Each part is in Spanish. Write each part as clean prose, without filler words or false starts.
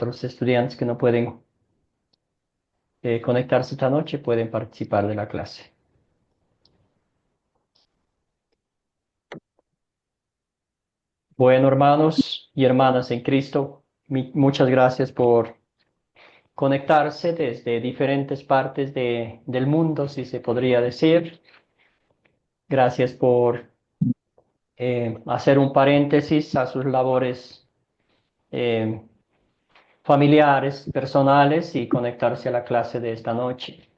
nuestros estudiantes que no pueden conectarse esta noche pueden participar de la clase. Bueno, hermanos y hermanas en Cristo, muchas gracias por conectarse desde diferentes partes del mundo, si se podría decir. Gracias por hacer un paréntesis a sus labores eh, familiares, personales y conectarse a la clase de esta noche.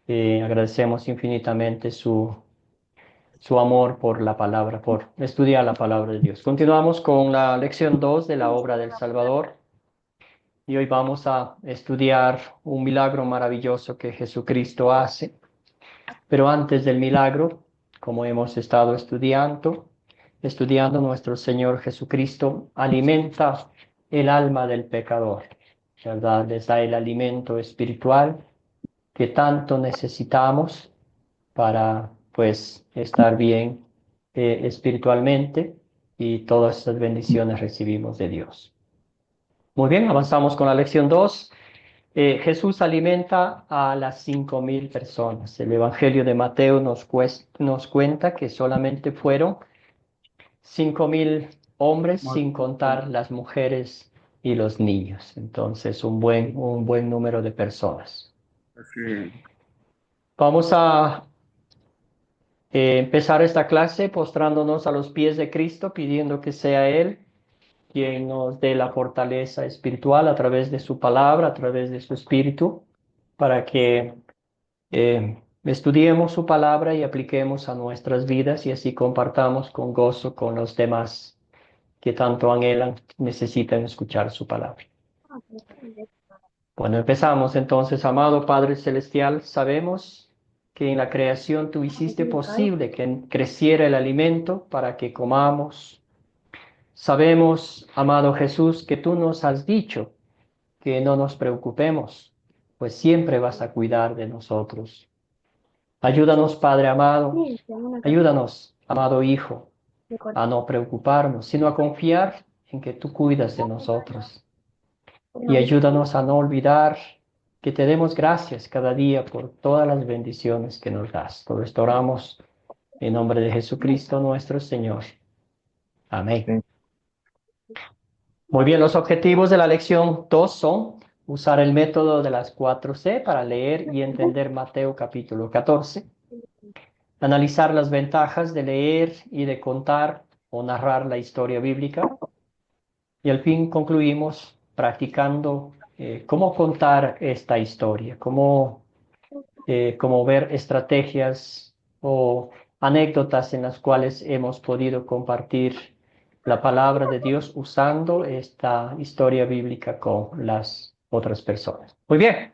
Agradecemos infinitamente su amor por la palabra, por estudiar la palabra de Dios. Continuamos con la lección 2 de la obra del Salvador y hoy vamos a estudiar un milagro maravilloso que Jesucristo hace. Pero antes del milagro, como hemos estado estudiando nuestro Señor Jesucristo alimenta el alma del pecador, ¿verdad? Les da el alimento espiritual que tanto necesitamos para, pues, estar bien espiritualmente y todas estas bendiciones recibimos de Dios. Muy bien, avanzamos con la lección 2. Jesús alimenta a las 5.000 personas. El Evangelio de Mateo nos cuenta que solamente fueron 5.000 hombres, sin contar las mujeres y los niños. Entonces, un buen número de personas. Vamos a empezar esta clase postrándonos a los pies de Cristo, pidiendo que sea Él quien nos dé la fortaleza espiritual a través de su palabra, a través de su espíritu, para que estudiemos su palabra y apliquemos a nuestras vidas y así compartamos con gozo con los demás que tanto anhelan, necesitan escuchar su palabra. Bueno, empezamos entonces, amado Padre Celestial, sabemos que en la creación tú hiciste posible que creciera el alimento para que comamos. Sabemos, amado Jesús, que tú nos has dicho que no nos preocupemos, pues siempre vas a cuidar de nosotros. Ayúdanos, Padre amado, ayúdanos, amado Hijo, a no preocuparnos, sino a confiar en que tú cuidas de nosotros. Y ayúdanos a no olvidar que te demos gracias cada día por todas las bendiciones que nos das. Todo esto oramos en nombre de Jesucristo nuestro Señor. Amén. Muy bien, los objetivos de la lección 2 son usar el método de las 4C para leer y entender Mateo capítulo 14, analizar las ventajas de leer y de contar o narrar la historia bíblica y al fin concluimos practicando cómo contar esta historia, cómo ver estrategias o anécdotas en las cuales hemos podido compartir la palabra de Dios usando esta historia bíblica con las otras personas. Muy bien,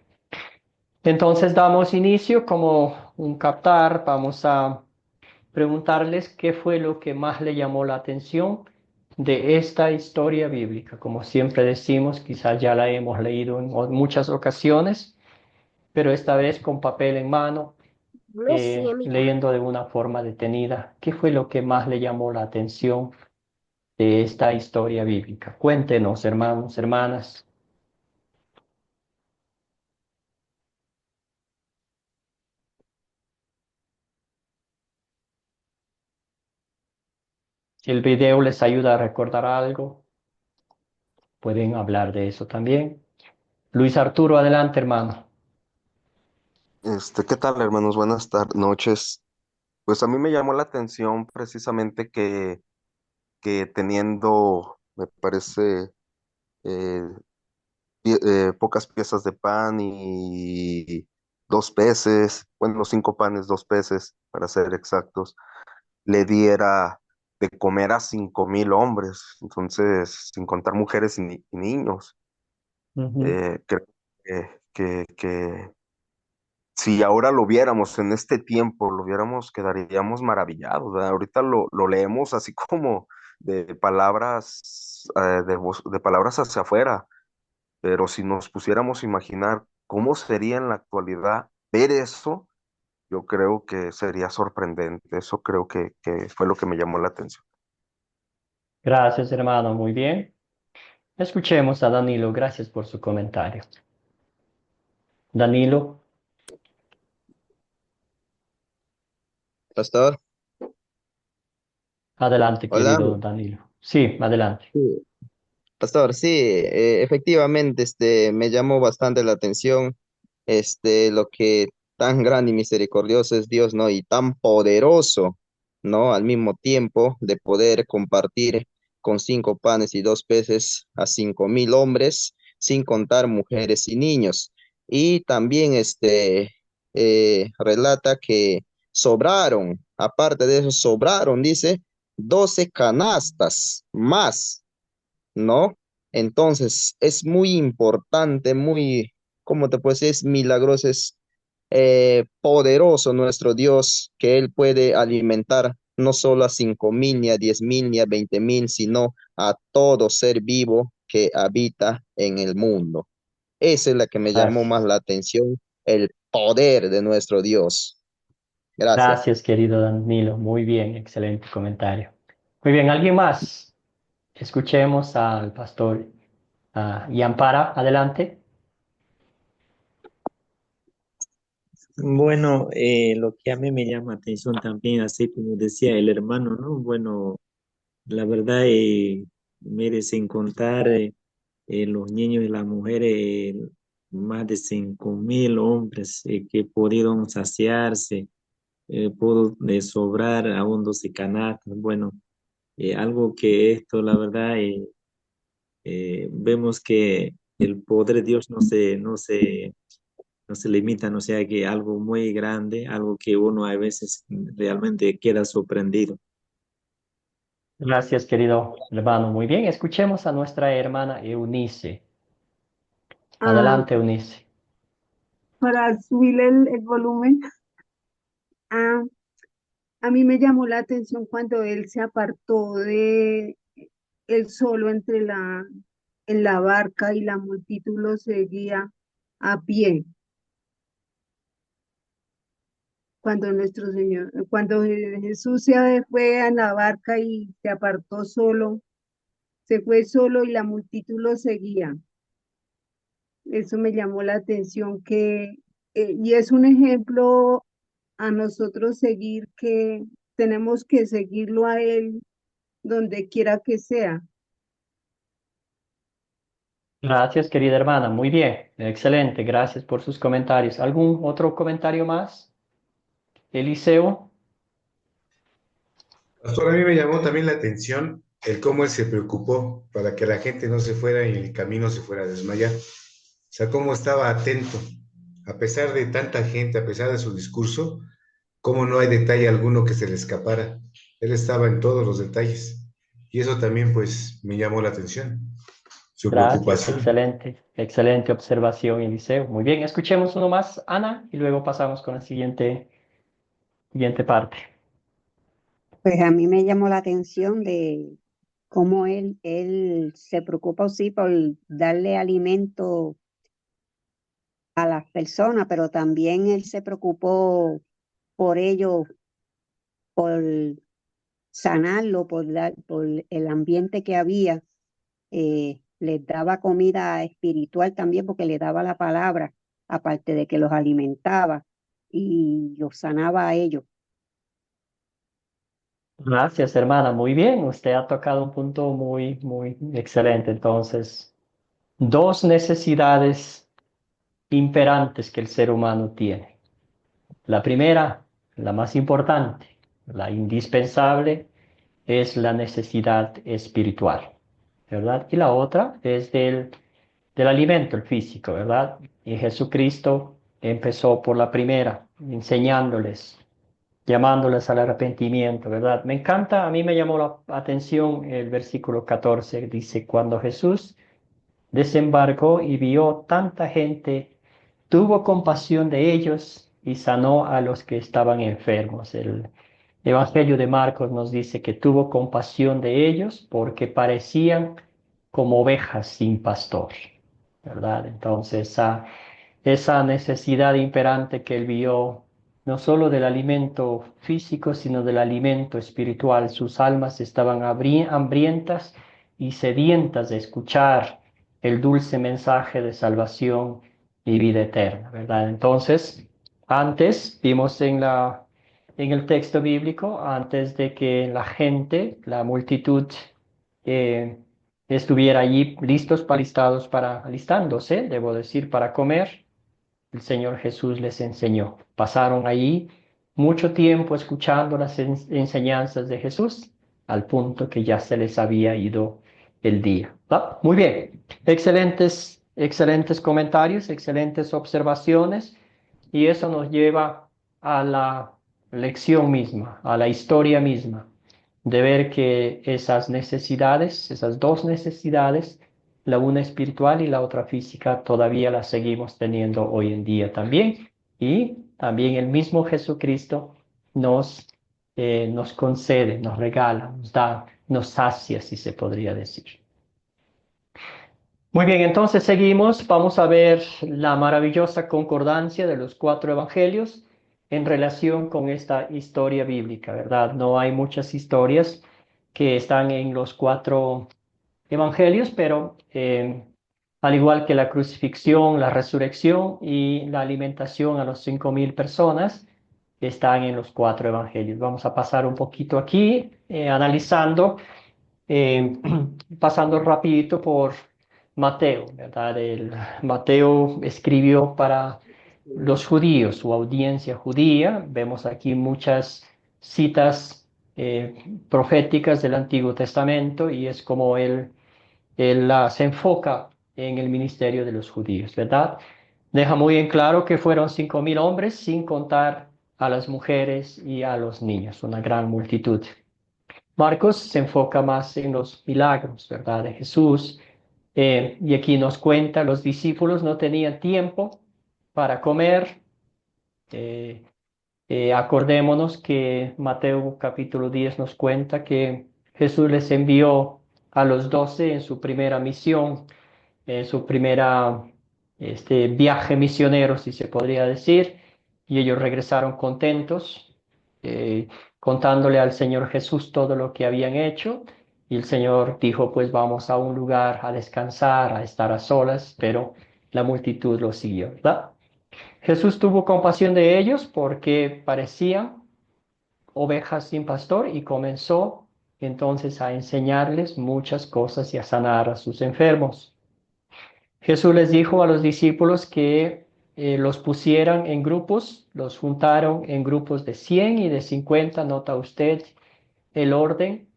entonces damos inicio como un captar, vamos a preguntarles qué fue lo que más le llamó la atención de esta historia bíblica. Como siempre decimos, quizás ya la hemos leído en muchas ocasiones, pero esta vez con papel en mano, leyendo de una forma detenida. ¿Qué fue lo que más le llamó la atención de esta historia bíblica? Cuéntenos, hermanos, hermanas. Si el video les ayuda a recordar algo, pueden hablar de eso también. Luis Arturo, adelante, hermano. ¿Qué tal, hermanos? Buenas tardes, noches. Pues a mí me llamó la atención precisamente que teniendo, me parece, eh, pocas piezas de pan y dos peces, bueno, cinco panes, dos peces, para ser exactos, le diera de comer a 5.000 hombres, entonces, sin contar mujeres y niños. Ujú. Creo que si ahora lo viéramos en este tiempo, lo viéramos, quedaríamos maravillados, ¿verdad? Ahorita lo leemos así como de palabras, de palabras hacia afuera, pero si nos pusiéramos a imaginar cómo sería en la actualidad ver eso, yo creo que sería sorprendente. Eso creo que fue lo que me llamó la atención. Gracias, hermano. Muy bien. Escuchemos a Danilo. Gracias por su comentario. Danilo, Pastor, adelante, hola. querido Danilo. Sí, adelante. Sí. Pastor, sí, efectivamente, me llamó bastante la atención, lo que tan grande y misericordioso es Dios, ¿no? Y tan poderoso, ¿no? Al mismo tiempo de poder compartir con 5 panes y 2 peces a 5.000 hombres, sin contar mujeres y niños. Y también, relata que sobraron, aparte de eso, sobraron, dice, 12 canastas más, ¿no? Entonces, es muy importante, muy, ¿cómo te puedo decir? Es milagroso, es poderoso nuestro Dios, que Él puede alimentar no solo a 5.000, ni a 10.000, ni a 20.000, sino a todo ser vivo que habita en el mundo. Esa es la que me llamó más Gracias. la atención, el poder de nuestro Dios. Gracias. Gracias, querido Danilo. Muy bien, excelente comentario. Muy bien, ¿alguien más? Escuchemos al pastor Yampara. Adelante. Bueno, lo que a mí me llama atención también, así como decía el hermano, ¿no? Bueno, la verdad, mire, sin contar los niños y las mujeres, más de 5.000 hombres que pudieron saciarse, pudo sobrar aún 12 canastas. Bueno, algo que esto, la verdad, vemos que el poder de Dios no se limitan, o sea que algo muy grande, algo que uno a veces realmente queda sorprendido. Gracias, querido hermano. Muy bien, escuchemos a nuestra hermana Eunice. Ah, Adelante, Eunice. para subir el volumen, ah, a mí me llamó la atención cuando él se apartó de él solo en la barca y la multitud lo seguía a pie. Cuando nuestro Señor, cuando Jesús se fue a la barca y se apartó solo, se fue solo y la multitud lo seguía. Eso me llamó la atención y es un ejemplo a nosotros seguir, que tenemos que seguirlo a Él donde quiera que sea. Gracias, querida hermana. Muy bien, excelente. Gracias por sus comentarios. ¿Algún otro comentario más? Eliseo. Pastor, a mí me llamó también la atención el cómo él se preocupó para que la gente no se fuera y el camino se fuera a desmayar. O sea, cómo estaba atento, a pesar de tanta gente, a pesar de su discurso, cómo no hay detalle alguno que se le escapara. Él estaba en todos los detalles. Y eso también, pues, me llamó la atención, su Gracias, preocupación. excelente, excelente observación, Eliseo. Muy bien, escuchemos uno más, Ana, y luego pasamos con la siguiente parte. Pues a mí me llamó la atención de cómo él se preocupa, sí, por darle alimento a las personas, pero también él se preocupó por ellos, por sanarlo, por el ambiente que había. Les daba comida espiritual también porque le daba la palabra, aparte de que los alimentaba y los sanaba a ellos. Gracias, hermana. Muy bien, usted ha tocado un punto muy, muy excelente. Entonces, dos necesidades imperantes que el ser humano tiene. La primera, la más importante, la indispensable, es la necesidad espiritual, ¿verdad? Y la otra es del alimento, el físico, ¿verdad? Y Jesucristo empezó por la primera, enseñándoles, llamándoles al arrepentimiento, ¿verdad? Me encanta, a mí me llamó la atención el versículo 14, dice, cuando Jesús desembarcó y vio tanta gente, tuvo compasión de ellos y sanó a los que estaban enfermos. El Evangelio de Marcos nos dice que tuvo compasión de ellos porque parecían como ovejas sin pastor, ¿verdad? Entonces, esa necesidad imperante que él vio, no solo del alimento físico, sino del alimento espiritual. Sus almas estaban hambrientas y sedientas de escuchar el dulce mensaje de salvación y vida eterna, ¿verdad? Entonces, antes vimos en el texto bíblico, antes de que la gente, la multitud, eh, estuviera allí alistándose, debo decir, para comer, el Señor Jesús les enseñó. Pasaron allí mucho tiempo escuchando las enseñanzas de Jesús, al punto que ya se les había ido el día. ¿Va? Muy bien, excelentes comentarios, excelentes observaciones, y eso nos lleva a la lección misma, a la historia misma, de ver que esas necesidades, esas dos necesidades, la una espiritual y la otra física, todavía las seguimos teniendo hoy en día también. Y también el mismo Jesucristo nos concede, nos regala, nos da, nos sacia, si se podría decir. Muy bien, entonces seguimos. Vamos a ver la maravillosa concordancia de los cuatro evangelios en relación con esta historia bíblica, ¿verdad? No hay muchas historias que están en los cuatro evangelios, pero al igual que la crucifixión, la resurrección y la alimentación a los 5,000 personas, están en los cuatro evangelios. Vamos a pasar un poquito aquí, analizando, eh, pasando rapidito por Mateo, ¿verdad? Mateo escribió para los judíos, su audiencia judía. Vemos aquí muchas citas proféticas del Antiguo Testamento, y es como él se enfoca en el ministerio de los judíos, ¿verdad? Deja muy en claro que fueron 5,000 hombres, sin contar a las mujeres y a los niños, una gran multitud. Marcos se enfoca más en los milagros, ¿verdad?, de Jesús. Y aquí nos cuenta, los discípulos no tenían tiempo para comer. eh, Acordémonos que Mateo capítulo 10 nos cuenta que Jesús les envió a los 12 en su primera misión, en su primera viaje misionero, si se podría decir, y ellos regresaron contentos, eh, contándole al Señor Jesús todo lo que habían hecho, y el Señor dijo, pues vamos a un lugar a descansar, a estar a solas, pero la multitud lo siguió, ¿verdad? Jesús tuvo compasión de ellos porque parecían ovejas sin pastor, y comenzó entonces a enseñarles muchas cosas y a sanar a sus enfermos. Jesús les dijo a los discípulos que los pusieran en grupos, los juntaron en grupos de 100 y de 50, nota usted el orden.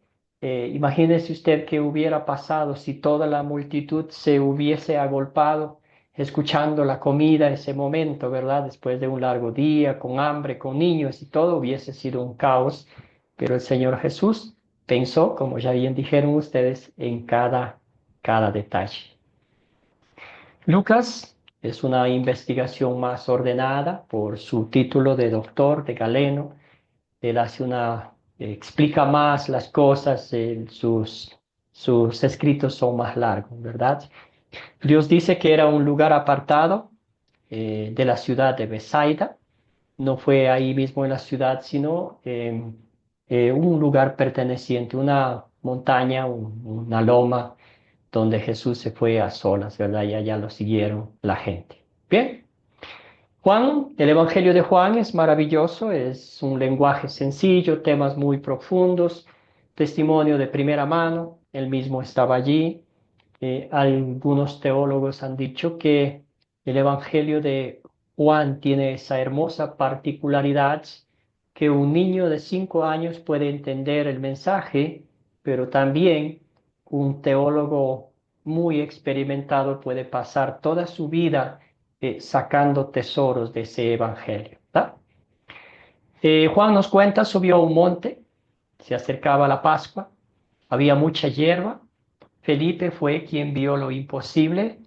Imagínese usted qué hubiera pasado si toda la multitud se hubiese agolpado escuchando la comida ese momento, ¿verdad? Después de un largo día, con hambre, con niños y todo, hubiese sido un caos. Pero el Señor Jesús pensó, como ya bien dijeron ustedes, en cada detalle. Lucas es una investigación más ordenada por su título de doctor, de Galeno. Él explica más las cosas, sus escritos son más largos, ¿verdad? Dios dice que era un lugar apartado de la ciudad de Bethsaida. No fue ahí mismo en la ciudad, sino un lugar perteneciente, una montaña, una loma, donde Jesús se fue a solas, ¿verdad? Y allá lo siguieron la gente. Bien. Juan, el Evangelio de Juan es maravilloso, es un lenguaje sencillo, temas muy profundos, testimonio de primera mano, él mismo estaba allí. Algunos teólogos han dicho que el Evangelio de Juan tiene esa hermosa particularidad que un niño de 5 años puede entender el mensaje, pero también un teólogo muy experimentado puede pasar toda su vida sacando tesoros de ese evangelio, ¿verdad? Juan nos cuenta, subió a un monte, se acercaba la Pascua, había mucha hierba. Felipe fue quien vio lo imposible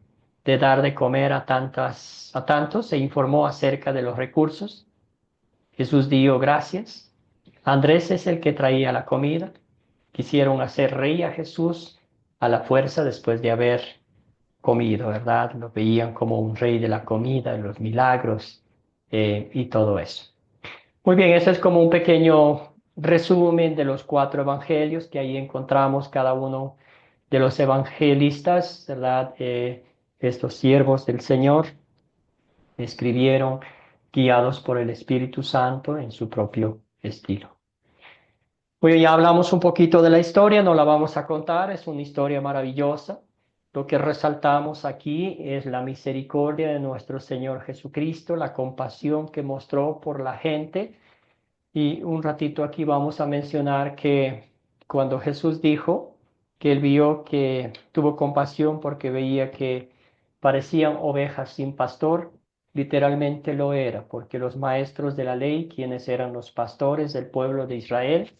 de dar de comer a tantos, e informó acerca de los recursos. Jesús dio gracias. Andrés es el que traía la comida. Quisieron hacer rey a Jesús a la fuerza después de haber comido, ¿verdad? Lo veían como un rey de la comida, de los milagros y todo eso. Muy bien, eso es como un pequeño resumen de los 4 evangelios, que ahí encontramos cada uno de los evangelistas, ¿verdad? Estos siervos del Señor escribieron guiados por el Espíritu Santo en su propio estilo. Bueno, ya hablamos un poquito de la historia, no la vamos a contar, es una historia maravillosa. Lo que resaltamos aquí es la misericordia de nuestro Señor Jesucristo, la compasión que mostró por la gente. Y un ratito aquí vamos a mencionar que cuando Jesús dijo que él vio que tuvo compasión porque veía que parecían ovejas sin pastor, literalmente lo era, porque los maestros de la ley, quienes eran los pastores del pueblo de Israel,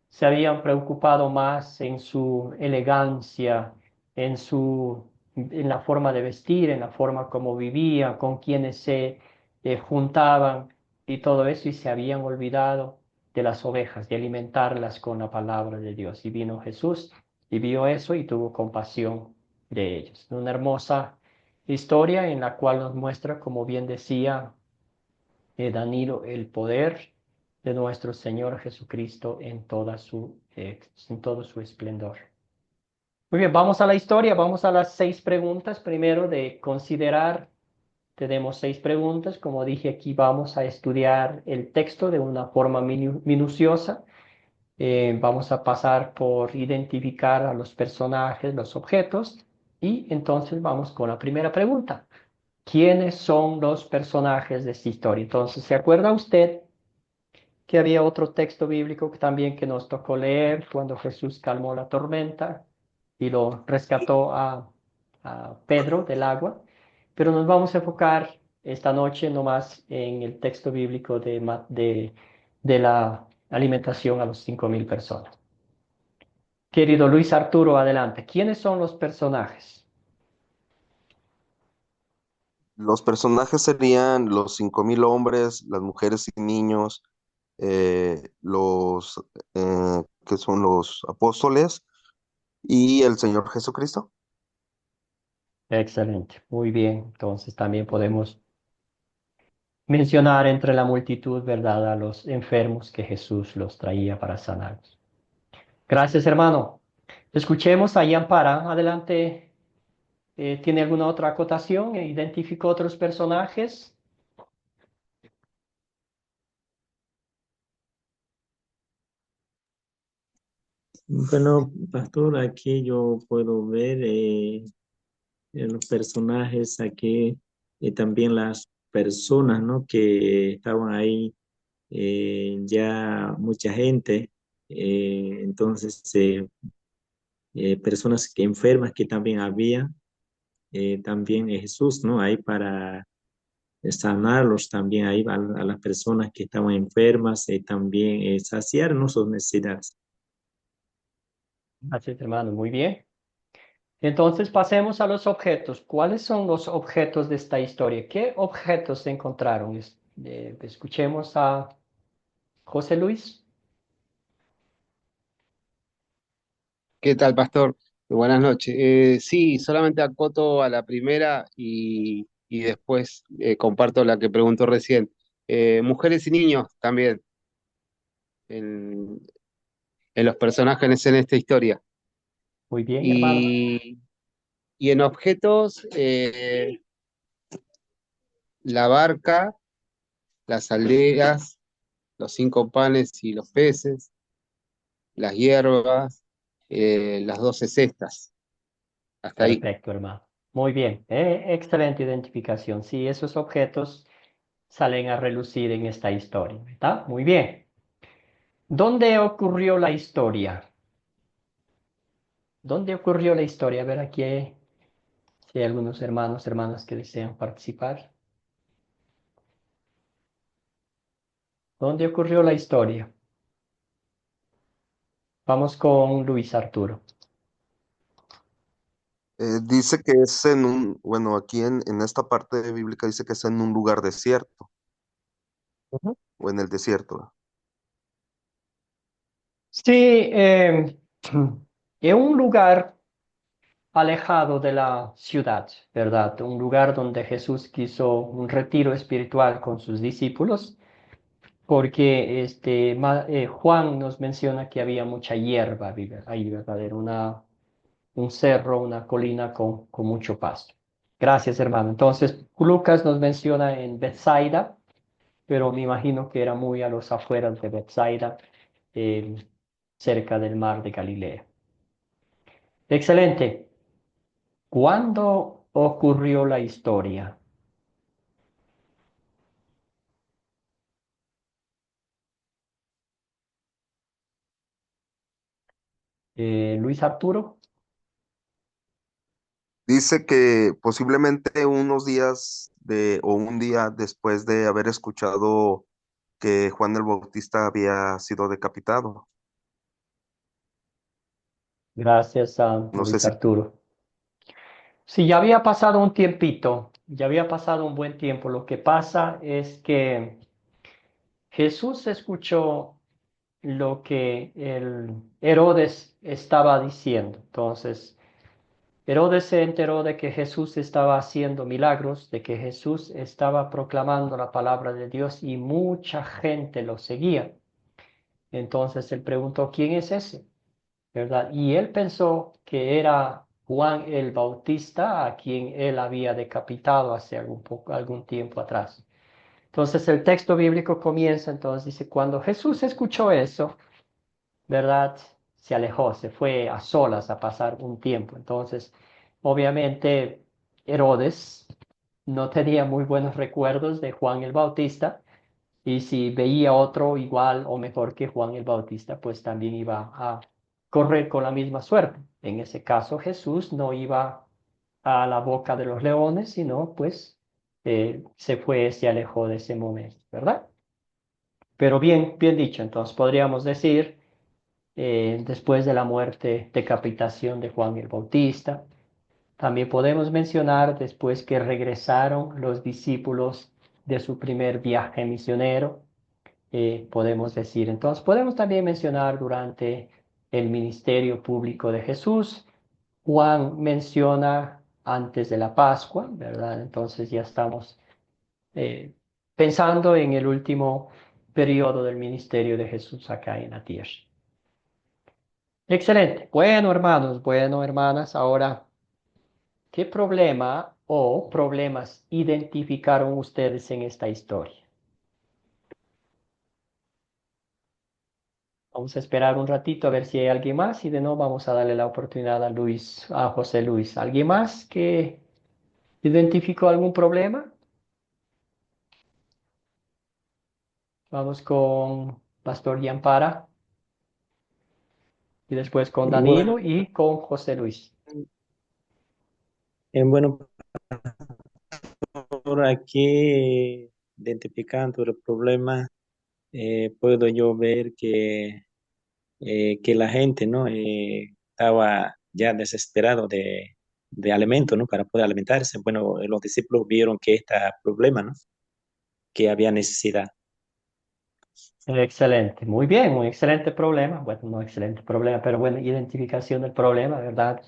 se habían preocupado más en su elegancia, en la forma de vestir, en la forma como vivían, con quienes se juntaban y todo eso, y se habían olvidado de las ovejas, de alimentarlas con la palabra de Dios. Y vino Jesús y vio eso y tuvo compasión de ellos. Una hermosa historia en la cual nos muestra, como bien decía Danilo, el poder de nuestro Señor Jesucristo en todo su esplendor. Muy bien, vamos a la historia, vamos a las 6 preguntas. Primero de considerar, tenemos 6 preguntas. Como dije, aquí vamos a estudiar el texto de una forma minuciosa. Vamos a pasar por identificar a los personajes, los objetos, y entonces vamos con la primera pregunta. ¿Quiénes son los personajes de esta historia? Entonces, ¿se acuerda usted que había otro texto bíblico que también que nos tocó leer cuando Jesús calmó la tormenta y lo rescató a Pedro del agua? Pero nos vamos a enfocar esta noche nomás en el texto bíblico de la alimentación a los 5,000 personas. Querido Luis Arturo, adelante. ¿Quiénes son los personajes? Los personajes serían los 5.000 hombres, las mujeres y niños, los que son los apóstoles y el Señor Jesucristo. Excelente, muy bien. Entonces también podemos mencionar entre la multitud, ¿verdad?, a los enfermos que Jesús los traía para sanarlos. Gracias, hermano. Escuchemos a Ampara. Adelante. ¿Tiene alguna otra acotación? ¿Identificó otros personajes? Bueno, pastor, aquí yo puedo ver los personajes aquí y también las personas, ¿no? Que estaban ahí, ya mucha gente, entonces personas que enfermas que también había, también Jesús, ¿no? Ahí para sanarlos también ahí a las personas que estaban enfermas, también saciar, ¿no?, sus necesidades. Gracias, hermano. Muy bien. Entonces pasemos a los objetos. ¿Cuáles son los objetos de esta historia? ¿Qué objetos se encontraron? Escuchemos a José Luis. ¿Qué tal, pastor? Buenas noches. Sí, solamente acoto a la primera y después comparto la que preguntó recién. Mujeres y niños también en, en los personajes en esta historia. Muy bien, hermano. Y, y en objetos, la barca, las aldeas, los 5 panes y los peces, las hierbas, las 12 cestas. Hasta ahí. Perfecto, hermano. Muy bien. Excelente identificación. Sí, esos objetos salen a relucir en esta historia, ¿verdad? Muy bien. ¿Dónde ocurrió la historia? ¿Dónde ocurrió la historia? A ver aquí si hay algunos hermanos, hermanas que desean participar. ¿Dónde ocurrió la historia? Vamos con Luis Arturo. Dice que es bueno, aquí en esta parte bíblica dice que es en un lugar desierto Ujú. o en el desierto. Sí, en un lugar alejado de la ciudad, ¿verdad? Un lugar donde Jesús quiso un retiro espiritual con sus discípulos, porque Juan nos menciona que había mucha hierba ahí, ¿verdad? Era un cerro, una colina con mucho pasto. Gracias, hermano. Entonces, Lucas nos menciona en Bethsaida, pero me imagino que era muy a los afueras de Bethsaida, eh, cerca del mar de Galilea. Excelente. ¿Cuándo ocurrió la historia? Luis Arturo. Dice que posiblemente unos días o un día después de haber escuchado que Juan el Bautista había sido decapitado. Gracias a No sé Luis si Arturo. Sí, ya había pasado un tiempito, ya había pasado un buen tiempo. Lo que pasa es que Jesús escuchó lo que el Herodes estaba diciendo. Entonces, Herodes se enteró de que Jesús estaba haciendo milagros, de que Jesús estaba proclamando la palabra de Dios y mucha gente lo seguía. Entonces él preguntó, ¿quién es ese? ¿Verdad? Y él pensó que era Juan el Bautista, a quien él había decapitado hace algún tiempo atrás. Entonces el texto bíblico comienza, entonces dice, cuando Jesús escuchó eso, ¿verdad? Se alejó, se fue a solas a pasar un tiempo. Entonces, obviamente, Herodes no tenía muy buenos recuerdos de Juan el Bautista, y si veía otro igual o mejor que Juan el Bautista, pues también iba a correr con la misma suerte. En ese caso, Jesús no iba a la boca de los leones, sino pues se fue, se alejó de ese momento, ¿verdad? Pero bien, bien dicho, entonces podríamos decir, después de la muerte, decapitación de Juan el Bautista, también podemos mencionar después que regresaron los discípulos de su primer viaje misionero, podemos decir. Entonces, podemos también mencionar durante el ministerio público de Jesús. Juan menciona antes de la Pascua, ¿verdad? Entonces ya estamos eh, pensando en el último periodo del ministerio de Jesús acá en la tierra. Excelente. Bueno, hermanos, bueno, hermanas, ahora, ¿qué problema o problemas identificaron ustedes en esta historia? Vamos a esperar un ratito a ver si hay alguien más y de nuevo vamos a darle la oportunidad a Luis, a José Luis. ¿Alguien más que identificó algún problema? Vamos con Pastor Gianpara y después con Bueno, Danilo y con José Luis. bueno, por aquí identificando el problema, puedo yo ver que la gente, ¿no? Estaba ya desesperado de alimento, ¿no? Para poder alimentarse. Bueno, los discípulos vieron que este problema, ¿no? Que había necesidad. Excelente, muy bien, muy excelente problema. Bueno, no excelente problema, pero bueno, identificación del problema, ¿verdad?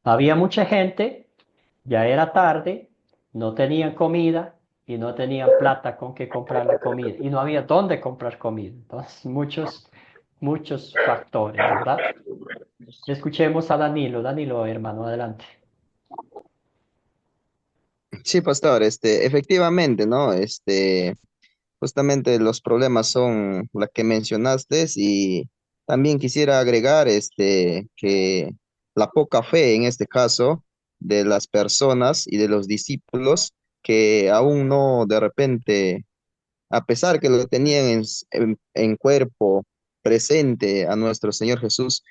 Había mucha gente, ya era tarde, no tenían comida y no tenían plata con que comprar la comida y no había dónde comprar comida. Entonces, muchos factores, ¿verdad? Escuchemos a Danilo. Danilo, hermano, adelante. Sí, pastor, efectivamente, ¿no? Justamente los problemas son las que mencionaste y también quisiera agregar, que la poca fe en este caso de las personas y de los discípulos que aún no de repente, a pesar que lo tenían en cuerpo presente a nuestro Señor Jesús,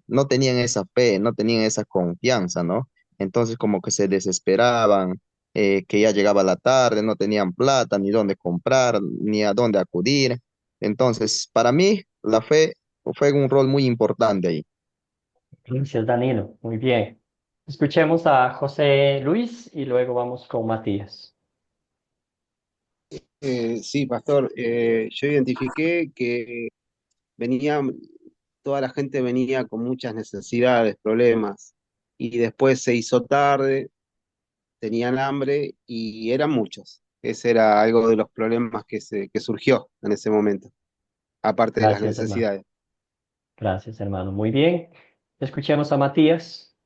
no tenían esa fe, no tenían esa confianza, ¿no? Entonces como que se desesperaban, que ya llegaba la tarde, no tenían plata, ni dónde comprar, ni a dónde acudir. Entonces, para mí, la fe fue un rol muy importante ahí. Gracias, Danilo. Muy bien. Escuchemos a José Luis y luego vamos con Matías. Sí, pastor, yo identifiqué que venía, toda la gente venía con muchas necesidades, problemas, y después se hizo tarde, tenían hambre y eran muchos. Ese era algo de los problemas que surgió en ese momento, aparte de las Gracias, hermano. necesidades. Gracias, hermano. Muy bien. Escuchemos a Matías.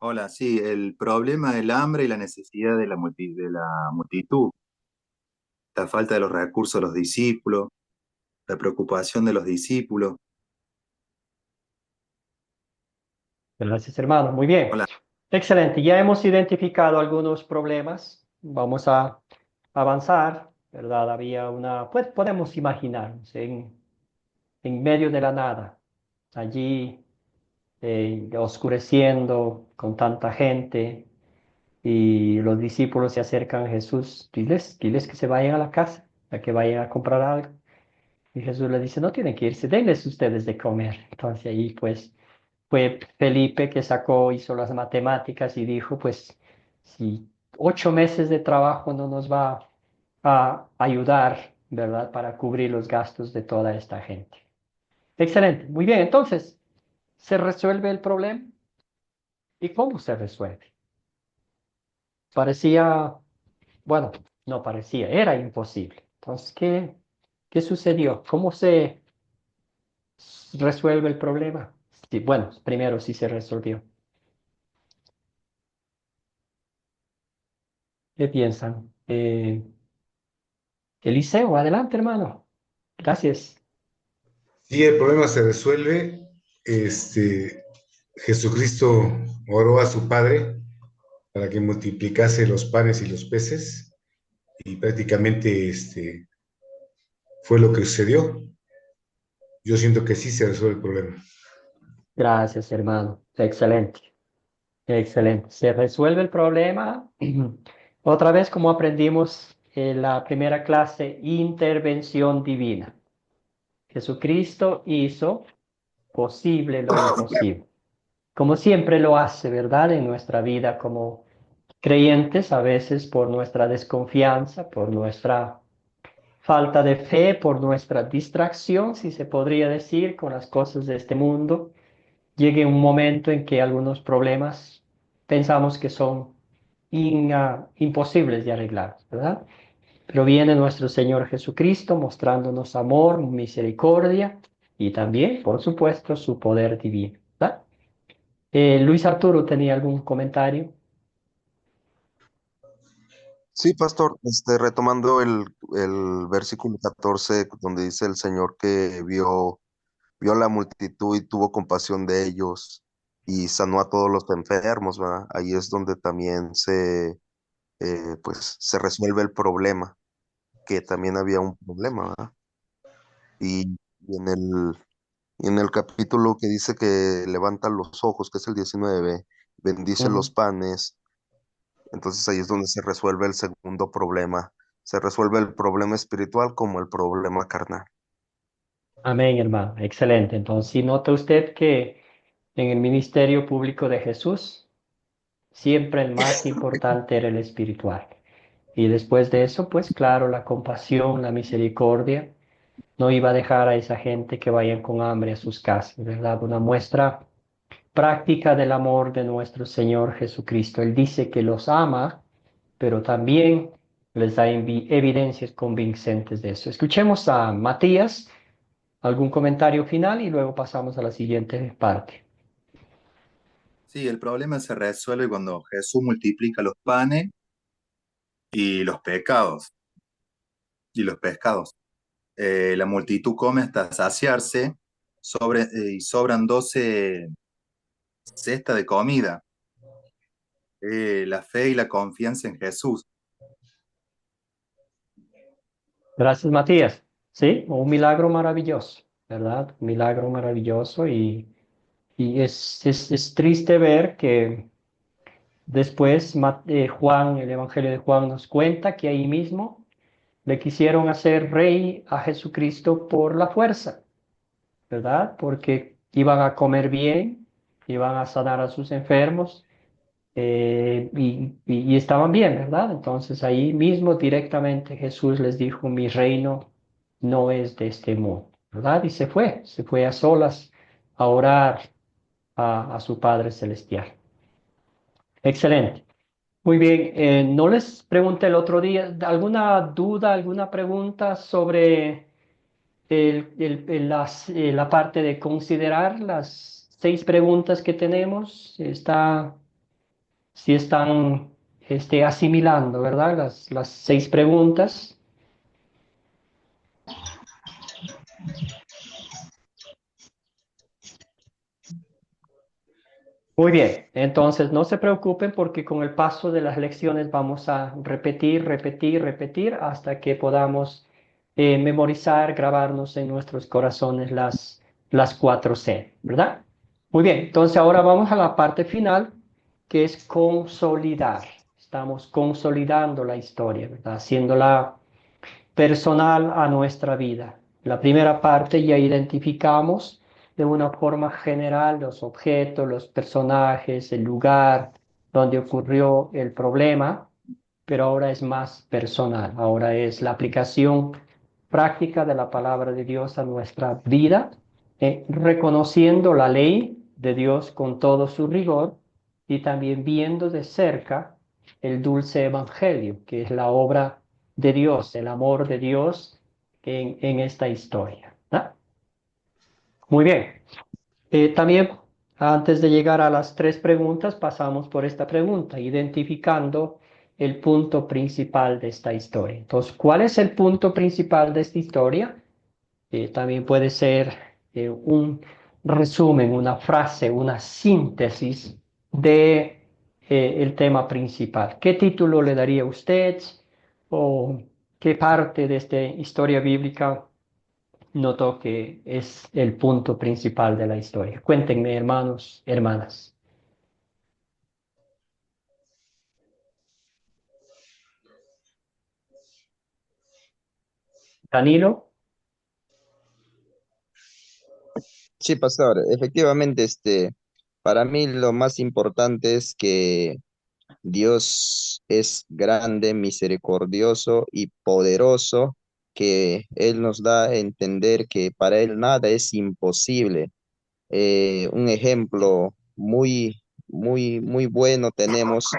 Hola, sí, el problema del hambre y la necesidad de de la multitud, la falta de los recursos de los discípulos, la preocupación de los discípulos. Gracias, hermano. Muy bien. Hola, Excelente. Ya hemos identificado algunos problemas. Vamos a avanzar, ¿verdad? Había pues podemos imaginarnos en medio de la nada, allí oscureciendo con tanta gente y los discípulos se acercan a Jesús. Diles que se vayan a la casa, a que vayan a comprar algo. Y Jesús les dice, no tienen que irse, denles ustedes de comer. Entonces ahí pues fue Felipe que hizo las matemáticas y dijo, pues si 8 meses de trabajo no nos va a ayudar, ¿verdad? Para cubrir los gastos de toda esta gente. Excelente, muy bien. Entonces, ¿se resuelve el problema? ¿Y cómo se resuelve? Parecía, bueno, no parecía, era imposible. Entonces, ¿qué sucedió? ¿Cómo se resuelve el problema? Sí, bueno, primero sí se resolvió. ¿Qué piensan? Eliseo, adelante, hermano. Gracias. Sí, el problema se resuelve. Jesucristo oró a su Padre para que multiplicase los panes y los peces y prácticamente fue lo que sucedió. Yo siento que sí se resuelve el problema. Gracias, hermano. Excelente. Excelente. Se resuelve el problema. Otra vez, como aprendimos en la primera clase, intervención divina. Jesucristo hizo posible lo imposible. Como siempre lo hace, ¿verdad? En nuestra vida como creyentes, a veces por nuestra desconfianza, por nuestra falta de fe, por nuestra distracción, si se podría decir, con las cosas de este mundo, llegue un momento en que algunos problemas pensamos que son imposibles de arreglar, ¿verdad? Pero viene nuestro Señor Jesucristo mostrándonos amor, misericordia y también, por supuesto, su poder divino, ¿verdad? Luis Arturo tenía algún comentario. Sí, pastor, retomando el versículo 14, donde dice el Señor que vio a la multitud y tuvo compasión de ellos y sanó a todos los enfermos, ¿verdad? Ahí es donde también pues, se resuelve el problema, que también había un problema, ¿verdad? Y en el capítulo que dice que levanta los ojos, que es el 19, bendice Ujú. los panes, entonces ahí es donde se resuelve el segundo problema. Se resuelve el problema espiritual como el problema carnal. Amén, hermano. Excelente. Entonces, si nota usted que en el ministerio público de Jesús, siempre el más importante era el espiritual. Y después de eso, pues claro, la compasión, la misericordia, no iba a dejar a esa gente que vayan con hambre a sus casas, ¿verdad? Una muestra práctica del amor de nuestro Señor Jesucristo. Él dice que los ama, pero también les da evidencias convincentes de eso. Escuchemos a Matías, algún comentario final y luego pasamos a la siguiente parte. sí, el problema se resuelve cuando Jesús multiplica los panes y los pecados y los pescados. La multitud come hasta saciarse y sobran 12 cestas de comida. La fe y la confianza en Jesús. Gracias, Matías. Sí, un milagro maravilloso, ¿verdad? Un milagro maravilloso y es triste ver que después Juan, el Evangelio de Juan nos cuenta que ahí mismo le quisieron hacer rey a Jesucristo por la fuerza, ¿verdad? Porque iban a comer bien, iban a sanar a sus enfermos y estaban bien, ¿verdad? Entonces ahí mismo directamente Jesús les dijo, mi reino no es de este mundo, ¿verdad? Y se fue a solas a orar a su Padre Celestial. Excelente. Muy bien, no les pregunté el otro día, ¿alguna duda, alguna pregunta sobre la parte de considerar las 6 preguntas que tenemos. Si están asimilando, ¿verdad? Las 6 preguntas. Muy bien, entonces no se preocupen porque con el paso de las lecciones vamos a repetir, repetir, repetir hasta que podamos memorizar, grabarnos en nuestros corazones las 4C, ¿verdad? Muy bien, entonces ahora vamos a la parte final, que es consolidar. Estamos consolidando la historia, ¿verdad? Haciéndola personal a nuestra vida. La primera parte ya identificamos de una forma general los objetos, los personajes, el lugar donde ocurrió el problema, pero ahora es más personal, ahora es la aplicación práctica de la palabra de Dios a nuestra vida, reconociendo la ley de Dios con todo su rigor y también viendo de cerca el dulce evangelio, que es la obra de Dios, el amor de Dios en esta historia, ¿no? Muy bien. También, antes de llegar a las 3 preguntas, pasamos por esta pregunta, identificando el punto principal de esta historia. Entonces, ¿cuál es el punto principal de esta historia? También puede ser un resumen, una frase, una síntesis de el tema principal. ¿Qué título le daría usted o qué parte de esta historia bíblica notó que es el punto principal de la historia? Cuéntenme, hermanos, hermanas. Danilo. Sí, pastor, efectivamente, para mí lo más importante es que Dios es grande, misericordioso y poderoso, que Él nos da a entender que para Él nada es imposible. Un ejemplo muy bueno tenemos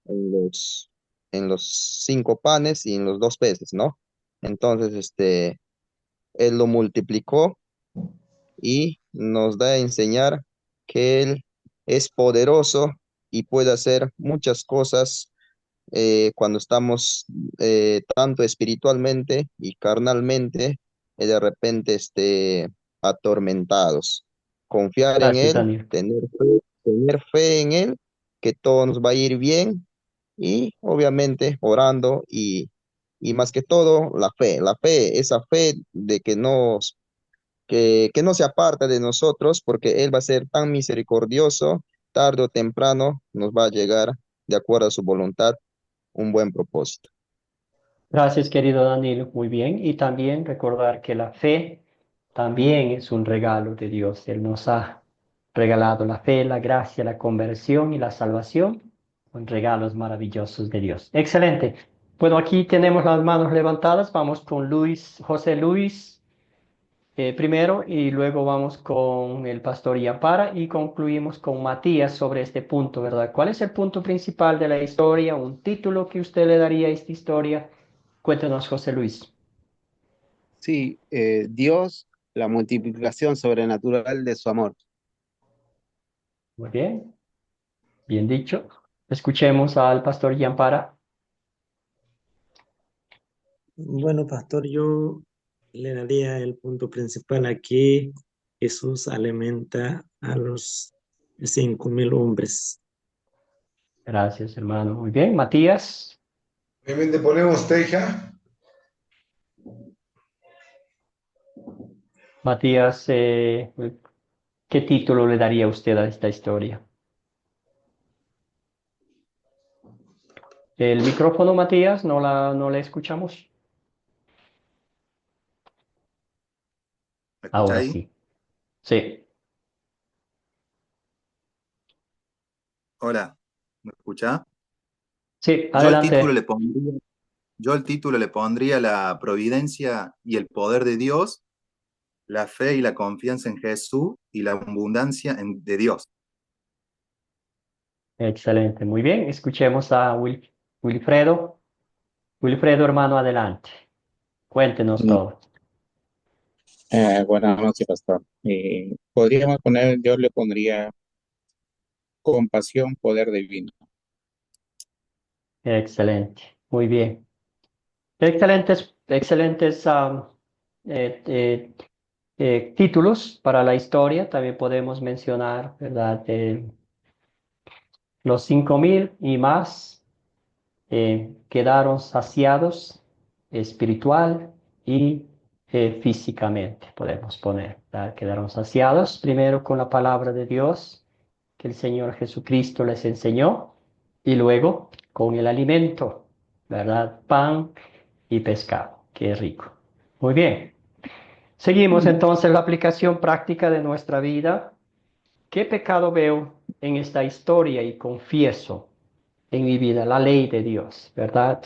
en los 5 panes y en los 2 peces, ¿no? Entonces, Él lo multiplicó y nos da a enseñar que Él es poderoso y puede hacer muchas cosas cuando estamos tanto espiritualmente y carnalmente, de repente atormentados. Confiar en Gracias, Él, Danilo. tener fe en Él, que todo nos va a ir bien y obviamente orando y más que todo la fe, esa fe de que no se aparta de nosotros porque Él va a ser tan misericordioso, tarde o temprano nos va a llegar de acuerdo a su voluntad un buen propósito. Gracias, querido Danilo. Muy bien. Y también recordar que la fe también es un regalo de Dios. Él nos ha regalado la fe, la gracia, la conversión y la salvación. Son regalos maravillosos de Dios. Excelente. Bueno, aquí tenemos las manos levantadas. Vamos con Luis, José Luis, primero y luego vamos con el pastor Yampara y concluimos con Matías sobre este punto, ¿verdad? ¿Cuál es el punto principal de la historia? ¿Un título que usted le daría a esta historia? Cuéntenos, José Luis. Sí, Dios, la multiplicación sobrenatural de su amor. Muy bien, bien dicho. Escuchemos al pastor Yampara. Bueno, pastor, yo le daría el punto principal aquí. Jesús alimenta a los 5.000 hombres. Gracias, hermano. Muy bien, Matías. Obviamente ponemos teja. Matías, ¿qué título le daría usted a esta historia? El micrófono, Matías, no le escuchamos. ¿Me escucha Ahora ahí? sí. Sí, Hola, ¿me escucha? sí, Yo al título adelante. le pondría, yo al título le pondría la providencia y el poder de Dios, la fe y la confianza en Jesús y la abundancia de Dios. Excelente, muy bien. Escuchemos a Wilfredo. Wilfredo, hermano, adelante. Cuéntenos Mm, todo. Buenas noches, pastor. Podríamos poner, yo le pondría compasión, poder divino. Excelente, muy bien. Excelentes títulos para la historia. También podemos mencionar, ¿verdad? Los 5,000 y más quedaron saciados espiritual y físicamente, podemos poner, ¿verdad? Quedaron saciados primero con la palabra de Dios que el Señor Jesucristo les enseñó y luego con el alimento, ¿verdad? Pan y pescado. Qué rico. Muy bien. Seguimos entonces la aplicación práctica de nuestra vida. ¿Qué pecado veo en esta historia y confieso en mi vida? La ley de Dios, ¿verdad?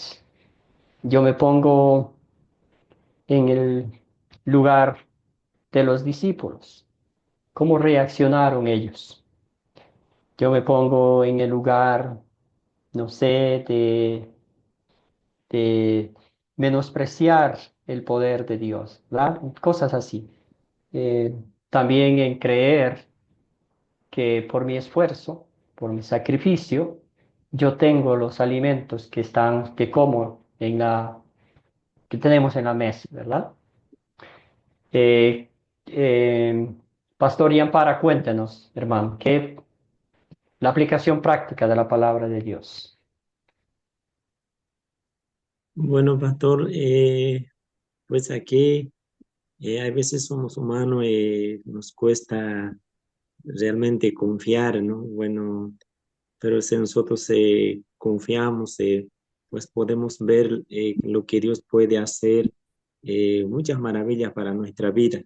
Yo me pongo en el lugar de los discípulos. ¿Cómo reaccionaron ellos? Yo me pongo en el lugar, no sé, de menospreciar el poder de Dios, ¿verdad? Cosas así. Eh, También en creer que por mi esfuerzo, por mi sacrificio, yo tengo los alimentos que como que tenemos en la mesa, ¿verdad? Eh, eh, Pastor Yampara, cuéntenos, hermano, la aplicación práctica de la palabra de Dios. Bueno, pastor, pues aquí a veces somos humanos, nos cuesta realmente confiar, ¿no? Bueno, pero si nosotros confiamos, pues podemos ver lo que Dios puede hacer, muchas maravillas para nuestra vida.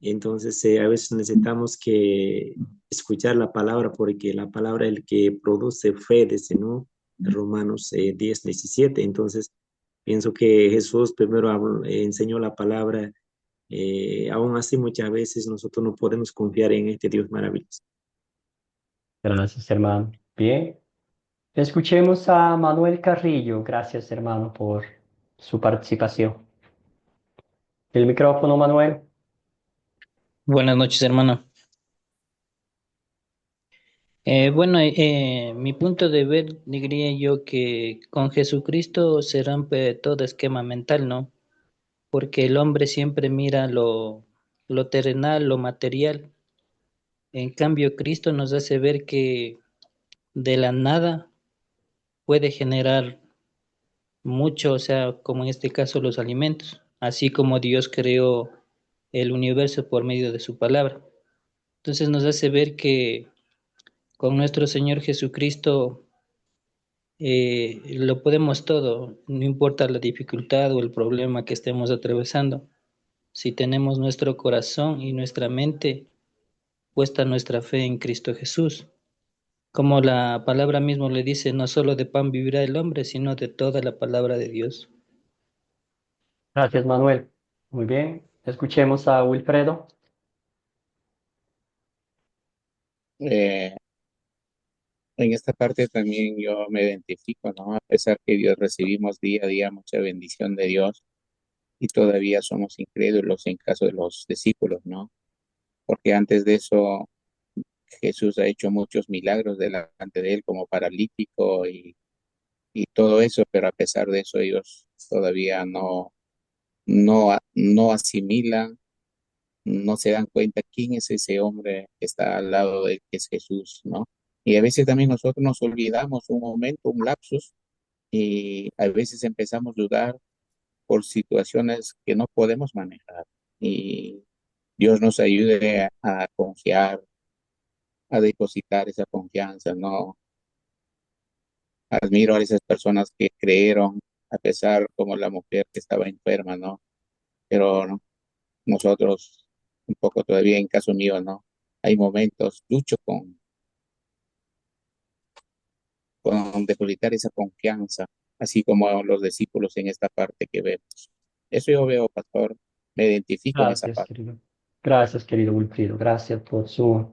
Entonces, a veces necesitamos que escuchar la palabra porque la palabra es el que produce fe, dice, ¿no? Romanos 10:17. Entonces, pienso que Jesús primero enseñó la palabra. Aún así, muchas veces nosotros no podemos confiar en este Dios maravilloso. Gracias, hermano. Bien. Escuchemos a Manuel Carrillo. Gracias, hermano, por su participación. El micrófono, Manuel. Buenas noches, hermano. Bueno, mi punto de ver, diría yo que con Jesucristo se rompe todo esquema mental, ¿no? Porque el hombre siempre mira lo terrenal, lo material. En cambio, Cristo nos hace ver que de la nada puede generar mucho, o sea, como en este caso los alimentos, así como Dios creó el universo por medio de su palabra. Entonces nos hace ver que con nuestro Señor Jesucristo lo podemos todo, no importa la dificultad o el problema que estemos atravesando. Si tenemos nuestro corazón y nuestra mente puesta nuestra fe en Cristo Jesús. Como la palabra mismo le dice, no solo de pan vivirá el hombre, sino de toda la palabra de Dios. Gracias, Manuel. Muy bien. Escuchemos a Wilfredo. Eh, en esta parte también yo me identifico, ¿no? A pesar que Dios recibimos día a día mucha bendición de Dios y todavía somos incrédulos en caso de los discípulos, ¿no? Porque antes de eso Jesús ha hecho muchos milagros delante de él como paralítico y todo eso, pero a pesar de eso ellos todavía no asimilan, no se dan cuenta quién es ese hombre que está al lado de él, que es Jesús, ¿no? Y a veces también nosotros nos olvidamos un momento, un lapsus, y a veces empezamos a dudar por situaciones que no podemos manejar. Y Dios nos ayude a confiar, a depositar esa confianza, ¿no? Admiro a esas personas que creyeron, a pesar como la mujer que estaba enferma, ¿no? Pero ¿no? Nosotros, un poco todavía en caso mío, ¿no? Hay momentos, lucho con depositar esa confianza, así como los discípulos en esta parte que vemos. Eso yo veo, pastor, me identifico en esa Gracias, parte. querido. Gracias, querido Wilfredo. Gracias por su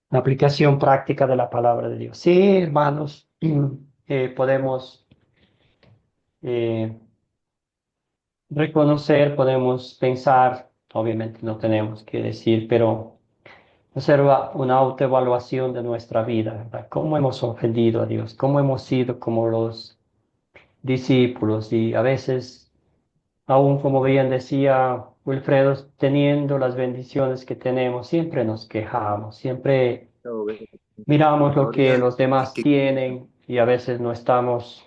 aplicación práctica de la palabra de Dios. Sí, hermanos, podemos eh, reconocer, podemos pensar obviamente no tenemos que decir, pero hacer una autoevaluación de nuestra vida, ¿verdad? ¿Cómo hemos ofendido a Dios? ¿Cómo hemos sido como los discípulos? Y a veces, aún como bien decía Wilfredo, teniendo las bendiciones que tenemos, siempre nos quejamos, siempre miramos lo que Gloria, los es demás que tienen y a veces no estamos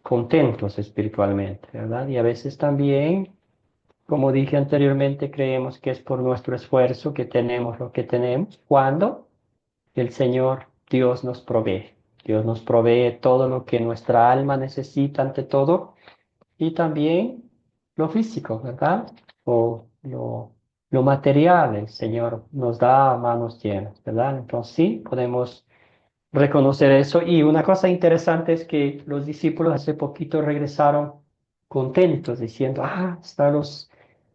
contentos espiritualmente, ¿verdad? Y a veces también, como dije anteriormente, creemos que es por nuestro esfuerzo que tenemos lo que tenemos, cuando el Señor Dios nos provee. Dios nos provee todo lo que nuestra alma necesita ante todo y también lo físico, ¿verdad? O lo material, el Señor nos da a manos llenas, ¿verdad? Entonces sí, podemos reconocer eso. Y una cosa interesante es que los discípulos hace poquito regresaron contentos, diciendo, hasta los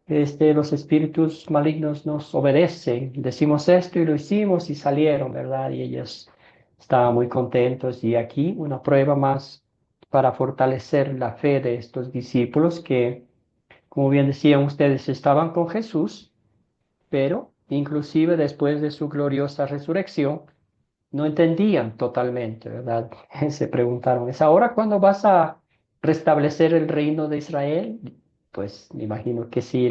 espíritus malignos nos obedecen. Decimos esto y lo hicimos y salieron, ¿verdad? Y ellos estaban muy contentos. Y aquí una prueba más para fortalecer la fe de estos discípulos que, como bien decían ustedes, estaban con Jesús, pero inclusive después de su gloriosa resurrección, no entendían totalmente, ¿verdad? Se preguntaron, ¿es ahora cuando vas a restablecer el reino de Israel? Pues me imagino que si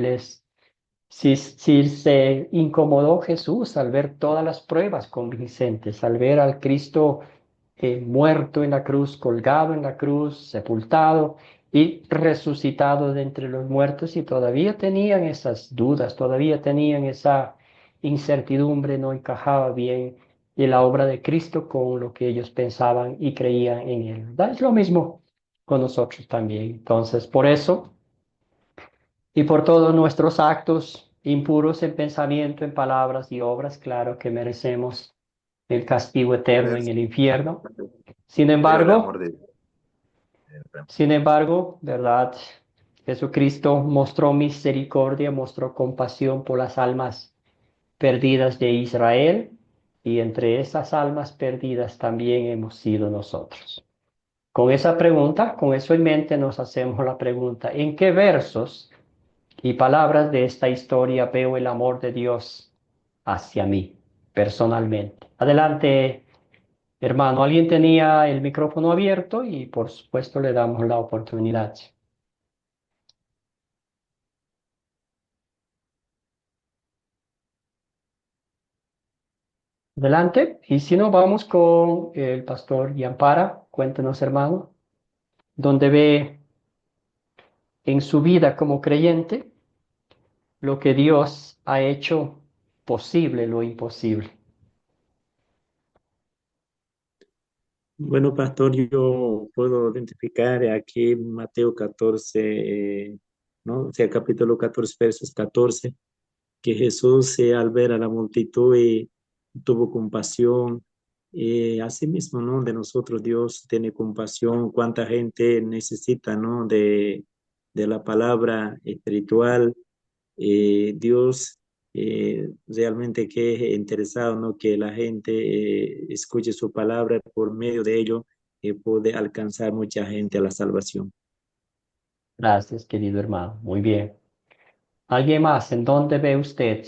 se incomodó Jesús al ver todas las pruebas convincentes, al ver al Cristo muerto en la cruz, colgado en la cruz, sepultado y resucitado de entre los muertos, y todavía tenían esas dudas, todavía tenían esa incertidumbre, no encajaba bien y la obra de Cristo con lo que ellos pensaban y creían en él, ¿verdad? Es lo mismo con nosotros también. Entonces, por eso y por todos nuestros actos impuros en pensamiento, en palabras y obras, claro que merecemos el castigo eterno en merece, el infierno. Sin pero el amor embargo, de ¿verdad? Jesucristo mostró misericordia, mostró compasión por las almas perdidas de Israel, y entre esas almas perdidas también hemos sido nosotros. Con esa pregunta, con eso en mente, nos hacemos la pregunta, ¿en qué versos y palabras de esta historia veo el amor de Dios hacia mí, personalmente? Adelante, hermano. Alguien tenía el micrófono abierto y por supuesto le damos la oportunidad. Adelante. Y si no, vamos con el pastor Yampara. Cuéntenos, hermano, dónde ve en su vida como creyente lo que Dios ha hecho posible, lo imposible. Bueno, pastor, yo puedo identificar aquí en Mateo 14, ¿no? O sea, capítulo 14, versos 14, que Jesús al ver a la multitud tuvo compasión. Asimismo, ¿no? De nosotros Dios tiene compasión. Cuánta gente necesita, ¿no? De la palabra espiritual. Dios realmente que es interesado, ¿no? Que la gente escuche su palabra, por medio de ello puede alcanzar mucha gente a la salvación. Gracias, querido hermano. Muy bien. ¿Alguien más? ¿En dónde ve usted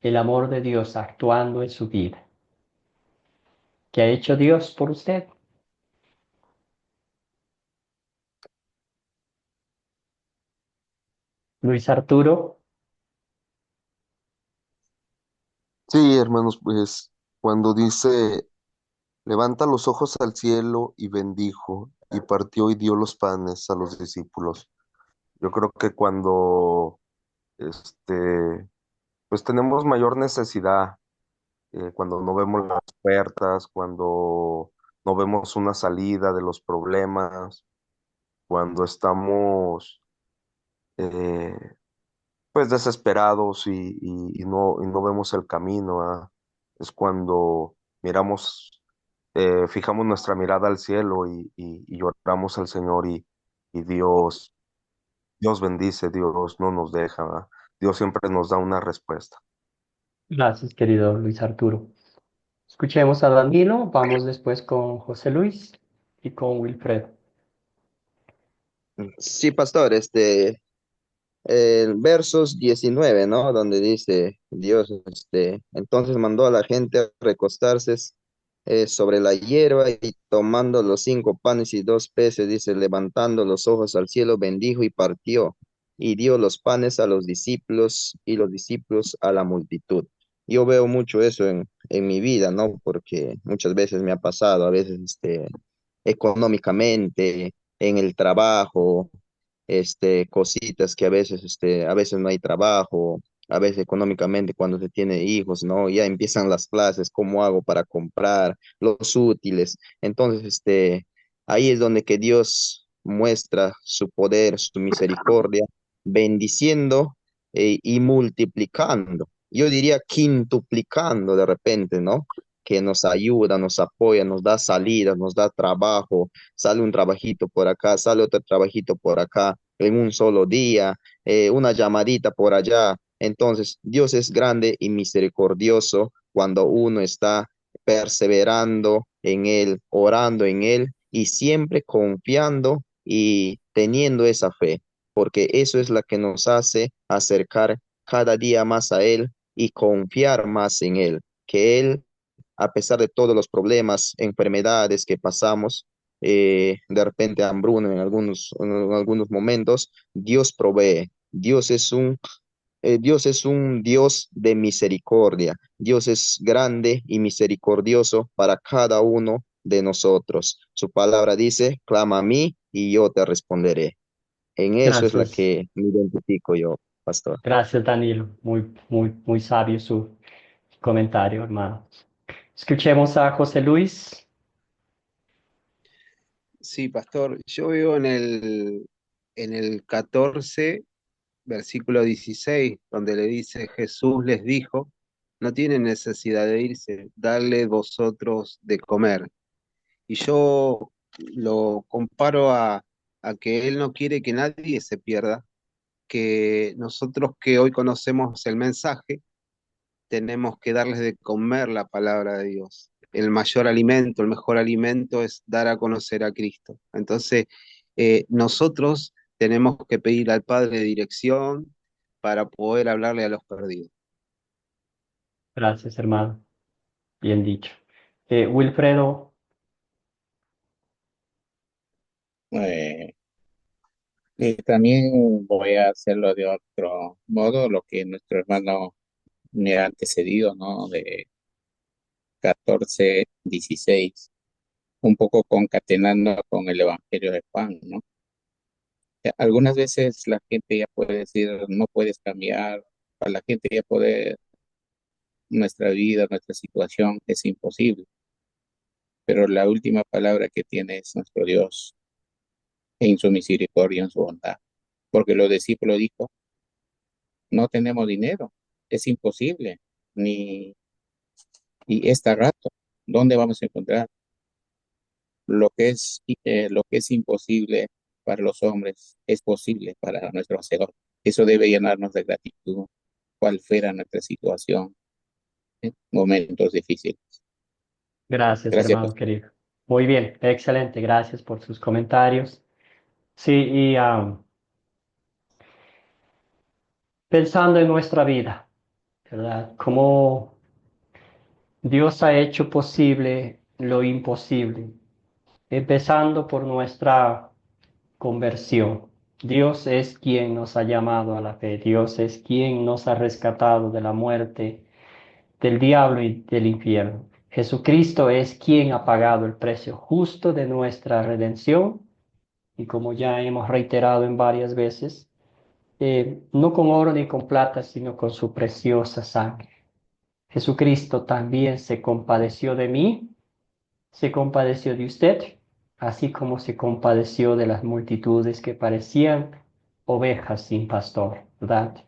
el amor de Dios actuando en su vida? ¿Qué ha hecho Dios por usted? Luis Arturo. Sí, hermanos, pues cuando dice, levanta los ojos al cielo y bendijo, y partió y dio los panes a los discípulos. Yo creo que cuando, pues tenemos mayor necesidad, cuando no vemos las puertas, cuando no vemos una salida de los problemas, cuando estamos eh, pues desesperados y no vemos el camino, ¿verdad? Es cuando miramos, fijamos nuestra mirada al cielo y lloramos al Señor y Dios bendice, Dios no nos deja, ¿verdad? Dios siempre nos da una respuesta. Gracias, querido Luis Arturo. Escuchemos a Danilo, vamos después con José Luis y con Wilfredo. Sí, pastor, versos 19, ¿no? Donde dice Dios, entonces mandó a la gente a recostarse sobre la hierba y tomando los 5 panes y 2 peces, dice, levantando los ojos al cielo, bendijo y partió y dio los panes a los discípulos y los discípulos a la multitud. Yo veo mucho eso en mi vida, ¿no? Porque muchas veces me ha pasado, a veces, económicamente, en el trabajo, cositas que a veces no hay trabajo, a veces económicamente cuando se tiene hijos, ¿no? Ya empiezan las clases, ¿cómo hago para comprar los útiles? Entonces, ahí es donde que Dios muestra su poder, su misericordia, bendiciendo y multiplicando. Yo diría quintuplicando de repente, ¿no? Que nos ayuda, nos apoya, nos da salida, nos da trabajo, sale un trabajito por acá, sale otro trabajito por acá, en un solo día, una llamadita por allá. Entonces, Dios es grande y misericordioso cuando uno está perseverando en Él, orando en Él y siempre confiando y teniendo esa fe, porque eso es la que nos hace acercar cada día más a Él y confiar más en Él, que Él, a pesar de todos los problemas, enfermedades que pasamos, de repente hambruna en algunos momentos, Dios provee. Dios es un Dios de misericordia. Dios es grande y misericordioso para cada uno de nosotros. Su palabra dice, clama a mí y yo te responderé. En eso es la Gracias. que me identifico yo, pastor. Gracias, Danilo. Muy sabio su comentario, hermano. Escuchemos a José Luis. Sí, pastor, yo veo en el 14, versículo 16, donde le dice, Jesús les dijo, no tienen necesidad de irse, darle vosotros de comer. Y yo lo comparo a que Él no quiere que nadie se pierda, que nosotros que hoy conocemos el mensaje, tenemos que darles de comer la palabra de Dios. El mayor alimento, el mejor alimento es dar a conocer a Cristo. Entonces, nosotros tenemos que pedir al Padre dirección para poder hablarle a los perdidos. Gracias, hermano. Bien dicho. Wilfredo, Eh, y también voy a hacerlo de otro modo, lo que nuestro hermano me ha antecedido, ¿no? De 14:16, un poco concatenando con el Evangelio de Juan, ¿no? Algunas veces la gente ya puede decir, no puedes cambiar, para la gente ya poder, nuestra vida, nuestra situación es imposible, pero la última palabra que tiene es nuestro Dios en su misericordia, en su bondad, porque los discípulos dijo, no tenemos dinero, es imposible, ni y este rato, ¿dónde vamos a encontrar lo que es imposible para los hombres es posible para nuestro Señor? Eso debe llenarnos de gratitud, cual fuera nuestra situación en momentos difíciles. gracias, Gracias, hermano pastor. querido. Muy bien, excelente. Gracias por sus comentarios. Sí, y pensando en nuestra vida, ¿verdad? Cómo Dios ha hecho posible lo imposible, empezando por nuestra conversión. Dios es quien nos ha llamado a la fe. Dios es quien nos ha rescatado de la muerte, del diablo y del infierno. Jesucristo es quien ha pagado el precio justo de nuestra redención y como ya hemos reiterado en varias veces, no con oro ni con plata, sino con su preciosa sangre. Jesucristo también se compadeció de mí, se compadeció de usted, así como se compadeció de las multitudes que parecían ovejas sin pastor, ¿verdad?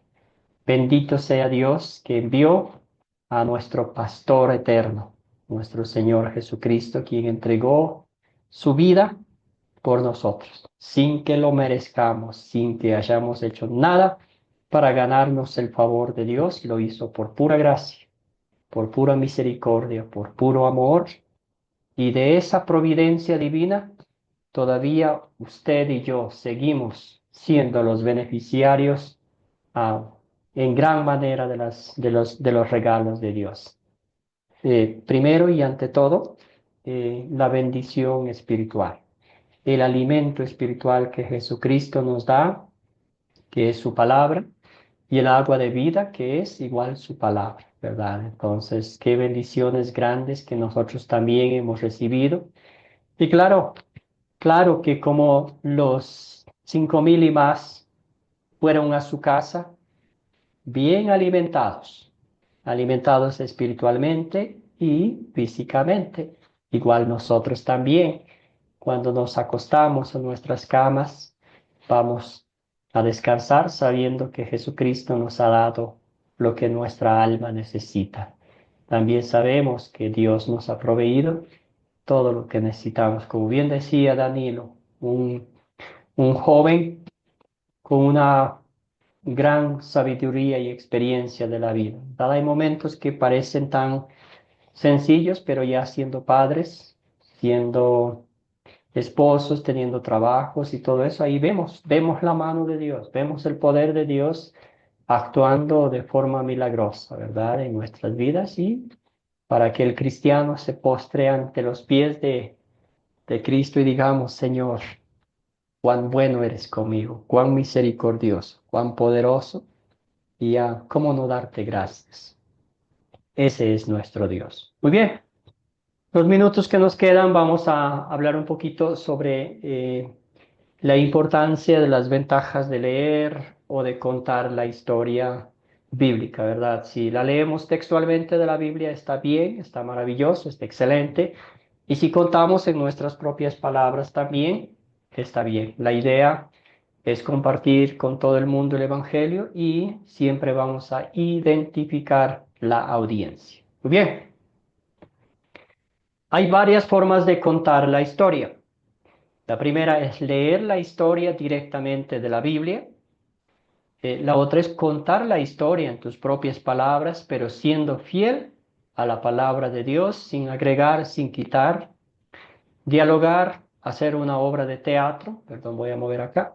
Bendito sea Dios que envió a nuestro pastor eterno, nuestro Señor Jesucristo, quien entregó su vida por nosotros, sin que lo merezcamos, sin que hayamos hecho nada para ganarnos el favor de Dios, lo hizo por pura gracia, por pura misericordia, por puro amor, y de esa providencia divina, todavía usted y yo seguimos siendo los beneficiarios ah, en gran manera de los regalos de Dios. Primero y ante todo, la bendición espiritual, el alimento espiritual que Jesucristo nos da, que es su palabra, y el agua de vida, que es igual su palabra, ¿verdad? Entonces, qué bendiciones grandes que nosotros también hemos recibido. Y claro, claro que como los 5,000 y más fueron a su casa, bien alimentados, alimentados espiritualmente y físicamente. Igual nosotros también, cuando nos acostamos en nuestras camas, vamos a descansar sabiendo que Jesucristo nos ha dado lo que nuestra alma necesita. También sabemos que Dios nos ha proveído todo lo que necesitamos. Como bien decía Danilo, un joven con una gran sabiduría y experiencia de la vida. Hay momentos que parecen tan sencillos, pero ya siendo padres, siendo esposos, teniendo trabajos y todo eso, ahí vemos la mano de Dios, vemos el poder de Dios actuando de forma milagrosa, ¿verdad? En nuestras vidas y para que el cristiano se postre ante los pies de Cristo y digamos, Señor, cuán bueno eres conmigo, cuán misericordioso, cuán poderoso, y cómo no darte gracias. Ese es nuestro Dios. Muy bien, los minutos que nos quedan vamos a hablar un poquito sobre la importancia de las ventajas de leer o de contar la historia bíblica, ¿verdad? Si la leemos textualmente de la Biblia está bien, está maravilloso, está excelente. Y si contamos en nuestras propias palabras también, está bien. La idea es compartir con todo el mundo el Evangelio y siempre vamos a identificar la audiencia. Muy bien, hay varias formas de contar la historia. La primera es leer la historia directamente de la Biblia. La otra es contar la historia en tus propias palabras, pero siendo fiel a la palabra de Dios, sin agregar, sin quitar. Dialogar, hacer una obra de teatro, perdón, voy a mover acá,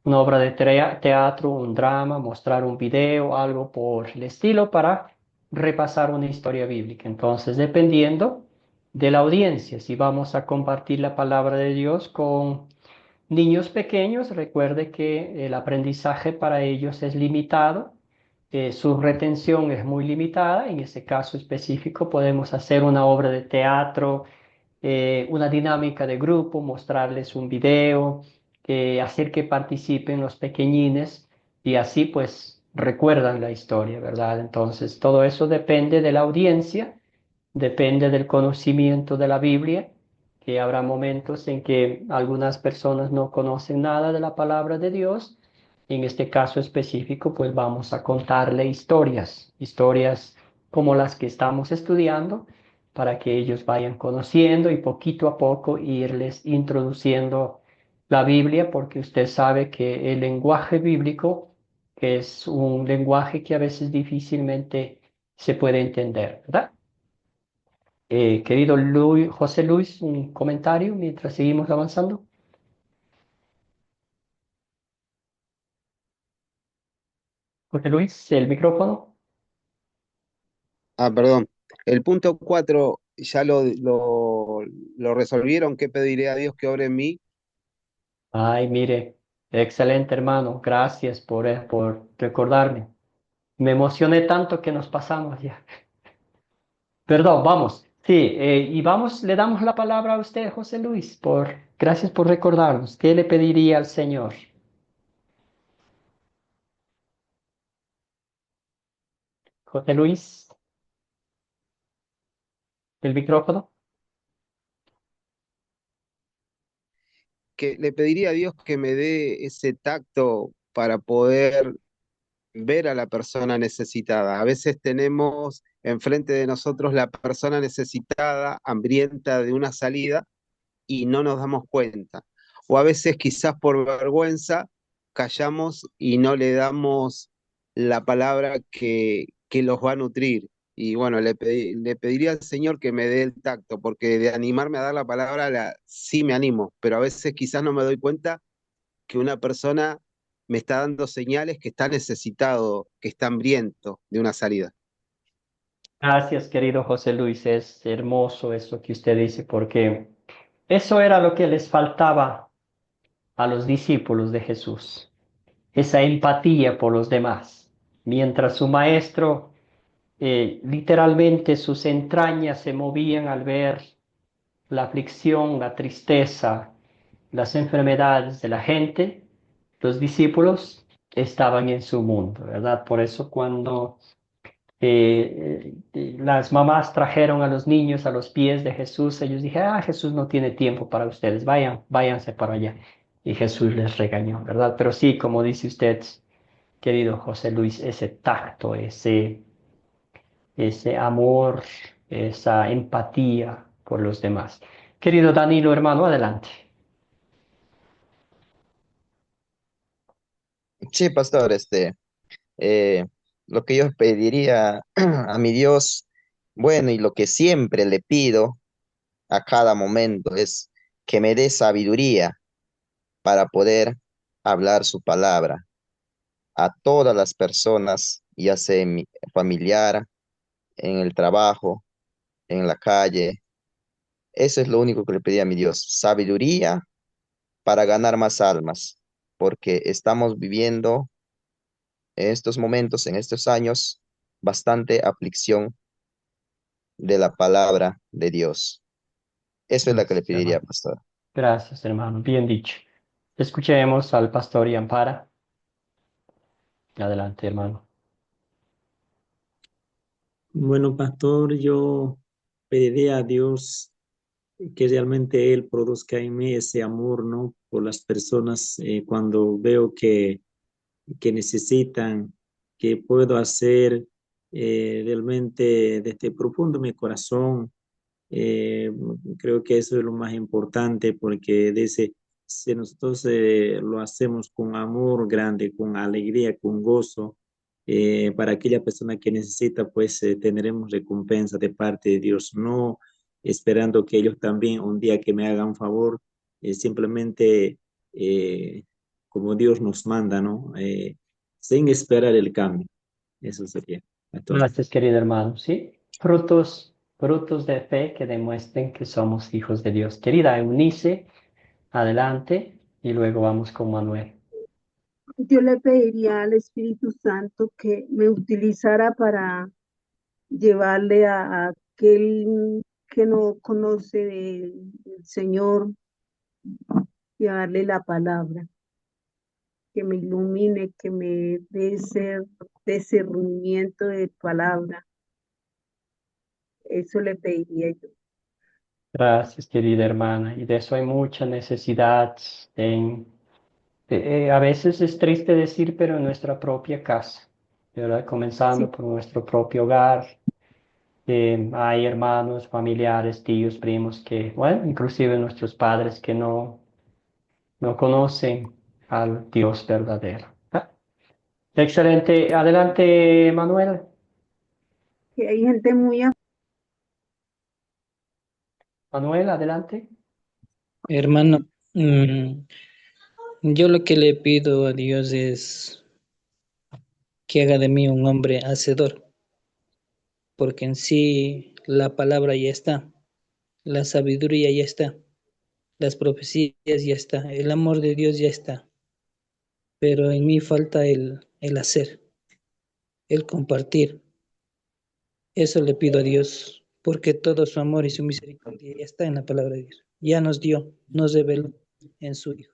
una obra de teatro, un drama, mostrar un video, algo por el estilo para repasar una historia bíblica. Entonces, dependiendo de la audiencia, si vamos a compartir la palabra de Dios con niños pequeños, recuerde que el aprendizaje para ellos es limitado, su retención es muy limitada. En ese caso específico podemos hacer una obra de teatro, una dinámica de grupo, mostrarles un video, hacer que participen los pequeñines y así pues recuerdan la historia, ¿verdad? Entonces todo eso depende de la audiencia, depende del conocimiento de la Biblia, que habrá momentos en que algunas personas no conocen nada de la palabra de Dios. En este caso específico, pues vamos a contarle historias como las que estamos estudiando, para que ellos vayan conociendo y poquito a poco irles introduciendo la Biblia, porque usted sabe que el lenguaje bíblico es un lenguaje que a veces difícilmente se puede entender, ¿verdad? Querido José Luis, un comentario mientras seguimos avanzando. José Luis, el micrófono. Perdón. El punto 4 ya lo resolvieron. ¿Qué pediré a Dios que obre en mí? Ay, mire, excelente hermano, gracias por recordarme. Me emocioné tanto que nos pasamos ya. Perdón, vamos. Sí, y vamos, le damos la palabra a usted, José Luis, gracias por recordarnos. ¿Qué le pediría al Señor? José Luis, el micrófono. Que le pediría a Dios que me dé ese tacto para poder ver a la persona necesitada. A veces tenemos enfrente de nosotros la persona necesitada, hambrienta de una salida, y no nos damos cuenta. O a veces quizás por vergüenza callamos y no le damos la palabra que los va a nutrir. Y bueno, le pediría al Señor que me dé el tacto, porque de animarme a dar la palabra sí me animo, pero a veces quizás no me doy cuenta que una persona me está dando señales que está necesitado, que está hambriento de una salida. Gracias, querido José Luis. Es hermoso eso que usted dice, porque eso era lo que les faltaba a los discípulos de Jesús, esa empatía por los demás. Mientras su maestro, literalmente sus entrañas se movían al ver la aflicción, la tristeza, las enfermedades de la gente, los discípulos estaban en su mundo, ¿verdad? Por eso cuando las mamás trajeron a los niños a los pies de Jesús, ellos dijeron, Jesús no tiene tiempo para ustedes, váyanse para allá. Y Jesús les regañó, ¿verdad? Pero sí, como dice usted, querido José Luis, ese tacto, ese amor, esa empatía por los demás. Querido Danilo, hermano, adelante. Sí, pastor, eh, lo que yo pediría a mi Dios, bueno, y lo que siempre le pido a cada momento es que me dé sabiduría para poder hablar su palabra a todas las personas, ya sea en mi familiar, en el trabajo, en la calle. Eso es lo único que le pedí a mi Dios, sabiduría para ganar más almas, porque estamos viviendo en estos momentos, en estos años, bastante aflicción de la palabra de Dios. Eso es lo que le Gracias, pediría, hermano. pastor. Gracias, hermano. Bien dicho. Escuchemos al pastor Yampara. Adelante, hermano. Bueno, pastor, yo pediría a Dios que realmente Él produzca en mí ese amor, ¿no? Por las personas cuando veo que necesitan, que puedo hacer realmente desde profundo mi corazón. Eh, Creo que eso es lo más importante porque dice, si nosotros lo hacemos con amor grande, con alegría, con gozo, para aquella persona que necesita, pues tendremos recompensa de parte de Dios, no esperando que ellos también un día que me hagan favor, simplemente como Dios nos manda, ¿no? Sin esperar el cambio. Eso sería, pastor. Gracias, querido hermano. Sí, frutos de fe que demuestren que somos hijos de Dios. Querida Eunice, adelante y luego vamos con Manuel. Yo le pediría al Espíritu Santo que me utilizara para llevarle a aquel que no conoce del Señor, llevarle la palabra, que me ilumine, que me dé ese discernimiento de palabra. Eso le pediría yo. Gracias, querida hermana. Y de eso hay mucha necesidad a veces es triste decir, pero en nuestra propia casa, ¿verdad? Sí, Comenzando por nuestro propio hogar. Hay hermanos, familiares, tíos, primos que, bueno, inclusive nuestros padres que no conocen al Dios verdadero. Excelente. Adelante, Manuel. que hay gente muy Manuel, adelante. Hermano, yo lo que le pido a Dios es que haga de mí un hombre hacedor, porque en sí la palabra ya está, la sabiduría ya está, las profecías ya está, el amor de Dios ya está, pero en mí falta el hacer, el compartir. Eso le pido a Dios, porque todo su amor y su misericordia ya está en la palabra de Dios. Ya nos dio, nos reveló en su Hijo.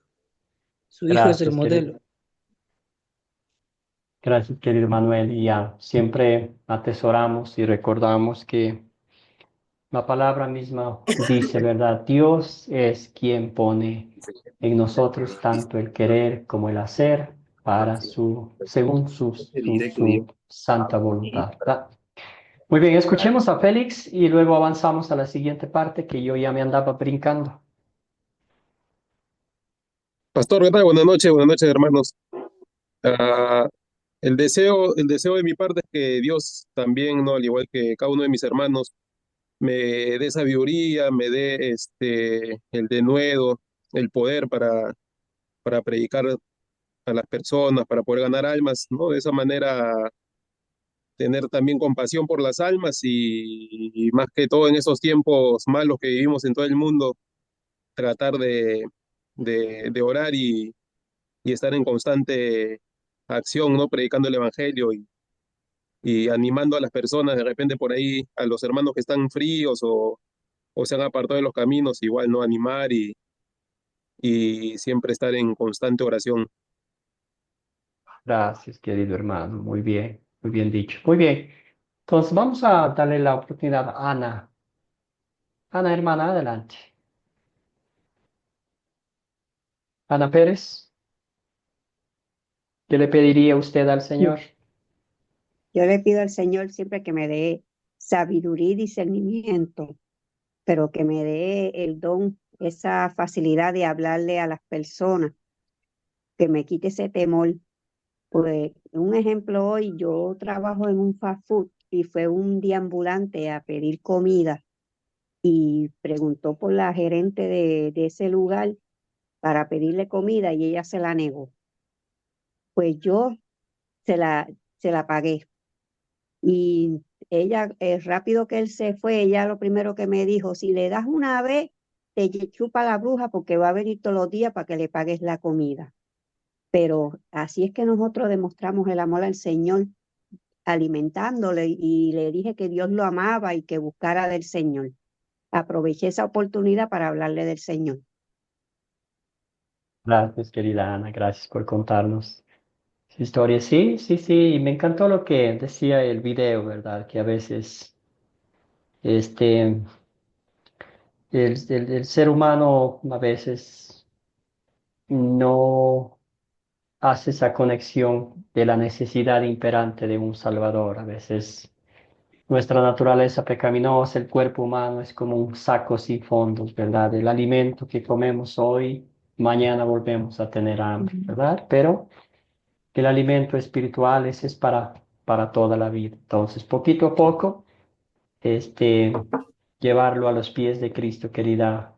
Su Hijo es el Gracias, querido. modelo. Gracias, querido Manuel. Y ya, siempre atesoramos y recordamos que la palabra misma dice, ¿verdad? Dios es quien pone en nosotros tanto el querer como el hacer según su santa voluntad, ¿verdad? Muy bien, escuchemos a Félix y luego avanzamos a la siguiente parte que yo ya me andaba brincando. Pastor, ¿qué tal? Buenas noches, hermanos. Ah, el deseo de mi parte es que Dios también, ¿no? Al igual que cada uno de mis hermanos, me dé sabiduría, me dé el denuedo, el poder para predicar a las personas, para poder ganar almas, ¿no? De esa manera tener también compasión por las almas y más que todo en esos tiempos malos que vivimos en todo el mundo, tratar de orar y estar en constante acción, ¿no? Predicando el Evangelio y animando a las personas, de repente por ahí, a los hermanos que están fríos o se han apartado de los caminos, igual, ¿no? Animar y siempre estar en constante oración. Gracias, querido hermano. Muy bien dicho. Muy bien. Entonces vamos a darle la oportunidad a Ana. Ana, hermana, adelante. Ana Pérez, ¿qué le pediría usted al Señor? Yo le pido al Señor siempre que me dé sabiduría y discernimiento, pero que me dé el don, esa facilidad de hablarle a las personas, que me quite ese temor. Pues un ejemplo, hoy yo trabajo en un fast food y fue un deambulante a pedir comida y preguntó por la gerente de ese lugar para pedirle comida y ella se la negó. Pues yo se la, se la pagué. Y ella, rápido que él se fue, ella lo primero que me dijo, si le das una vez, chupa la bruja porque va a venir todos los días para que le pagues la comida. Pero así es que nosotros demostramos el amor al Señor, alimentándole, y le dije que Dios lo amaba y que buscara del Señor. Aproveché esa oportunidad para hablarle del Señor. Gracias, querida Ana. Gracias por contarnos su historia. Sí, sí, sí. Me encantó lo que decía el video, ¿verdad? Que a veces este, el ser humano a veces no hace esa conexión de la necesidad imperante de un Salvador. A veces nuestra naturaleza pecaminosa, el cuerpo humano es como un saco sin fondos, ¿verdad? El alimento que comemos hoy, mañana volvemos a tener hambre, ¿verdad? Pero el alimento espiritual ese es para toda la vida. Entonces, poquito a poco, este, llevarlo a los pies de Cristo, querida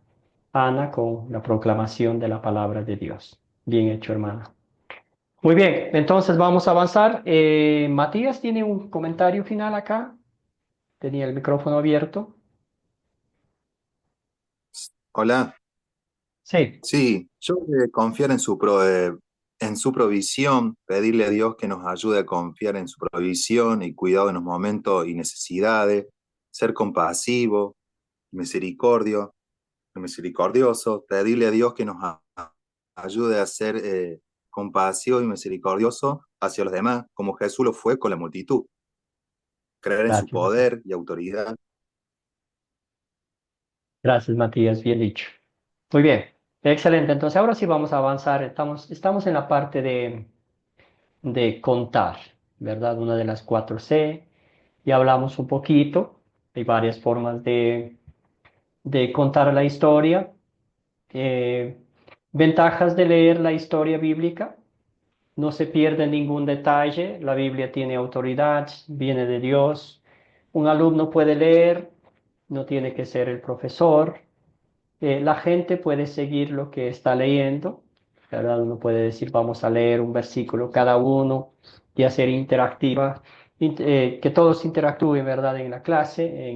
Ana, con la proclamación de la palabra de Dios. Bien hecho, hermana. Muy bien, entonces vamos a avanzar. Matías tiene un comentario final acá. Tenía el micrófono abierto. Hola, Sí, sí, yo confiar en su provisión, pedirle a Dios que nos ayude a confiar en su provisión y cuidado en los momentos y necesidades, ser compasivo, misericordio, misericordioso, pedirle a Dios que nos ayude a ser compasivo y misericordioso hacia los demás, como Jesús lo fue con la multitud, creer en su gracias, Matías. poder y autoridad. Gracias, Matías, bien dicho. Muy bien, excelente. Entonces ahora sí vamos a avanzar. Estamos en la parte de contar, ¿verdad? Una de las 4C. Ya hablamos un poquito. Hay varias formas de contar la historia. Eh, Ventajas de leer la historia bíblica. No se pierde ningún detalle. La Biblia tiene autoridad, viene de Dios. Un alumno puede leer, no tiene que ser el profesor. La gente puede seguir lo que está leyendo, ¿verdad? Uno puede decir, vamos a leer un versículo cada uno y hacer interactiva, que todos interactúen, ¿verdad? En la clase,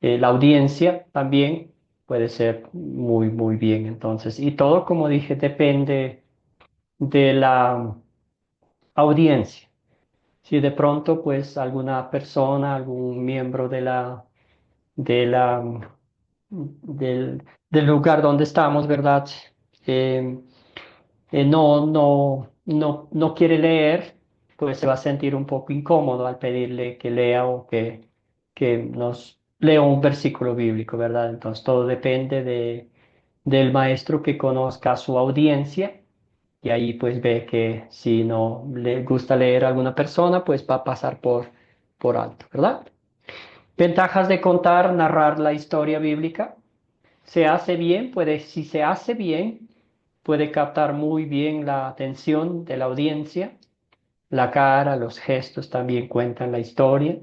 la audiencia también puede ser muy, muy bien. Entonces, y todo, como dije, depende de la audiencia. Si de pronto, pues, alguna persona, algún miembro de la, del lugar donde estamos, ¿verdad? Eh, no quiere leer, pues se va a sentir un poco incómodo al pedirle que lea o que nos lea un versículo bíblico, ¿verdad? Entonces todo depende del maestro que conozca a su audiencia y ahí pues ve que si no le gusta leer a alguna persona, pues va a pasar por alto, ¿verdad? Ventajas de contar, narrar la historia bíblica. Se hace bien, si se hace bien, puede captar muy bien la atención de la audiencia. La cara, los gestos también cuentan la historia.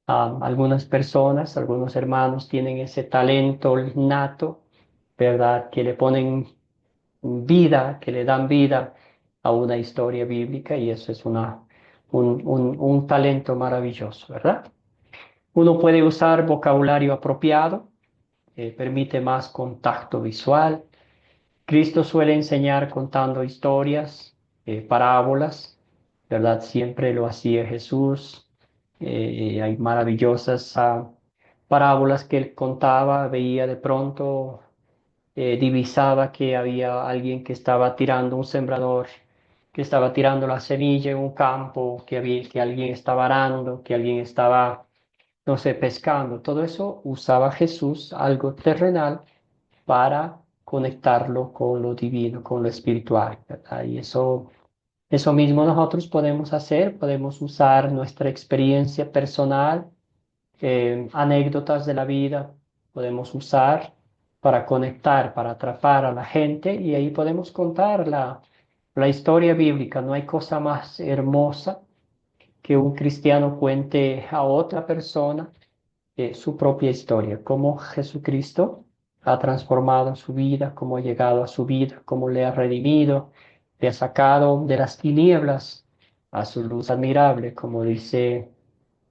Algunas personas, algunos hermanos tienen ese talento nato, ¿verdad? Que le ponen vida, que le dan vida a una historia bíblica y eso es un talento maravilloso, ¿verdad? Uno puede usar vocabulario apropiado, permite más contacto visual. Cristo suele enseñar contando historias, parábolas, ¿verdad? Siempre lo hacía Jesús. Hay maravillosas parábolas que él contaba, veía de pronto, divisaba que había alguien que estaba tirando un sembrador, que estaba tirando la semilla en un campo, que alguien estaba arando, que alguien estaba, no sé, pescando. Todo eso usaba Jesús, algo terrenal, para conectarlo con lo divino, con lo espiritual, ¿verdad? Y eso mismo nosotros podemos hacer, podemos usar nuestra experiencia personal, anécdotas de la vida, podemos usar para conectar, para atrapar a la gente y ahí podemos contar la historia bíblica. No hay cosa más hermosa que un cristiano cuente a otra persona su propia historia, cómo Jesucristo ha transformado su vida, cómo ha llegado a su vida, cómo le ha redimido, le ha sacado de las tinieblas a su luz admirable, como dice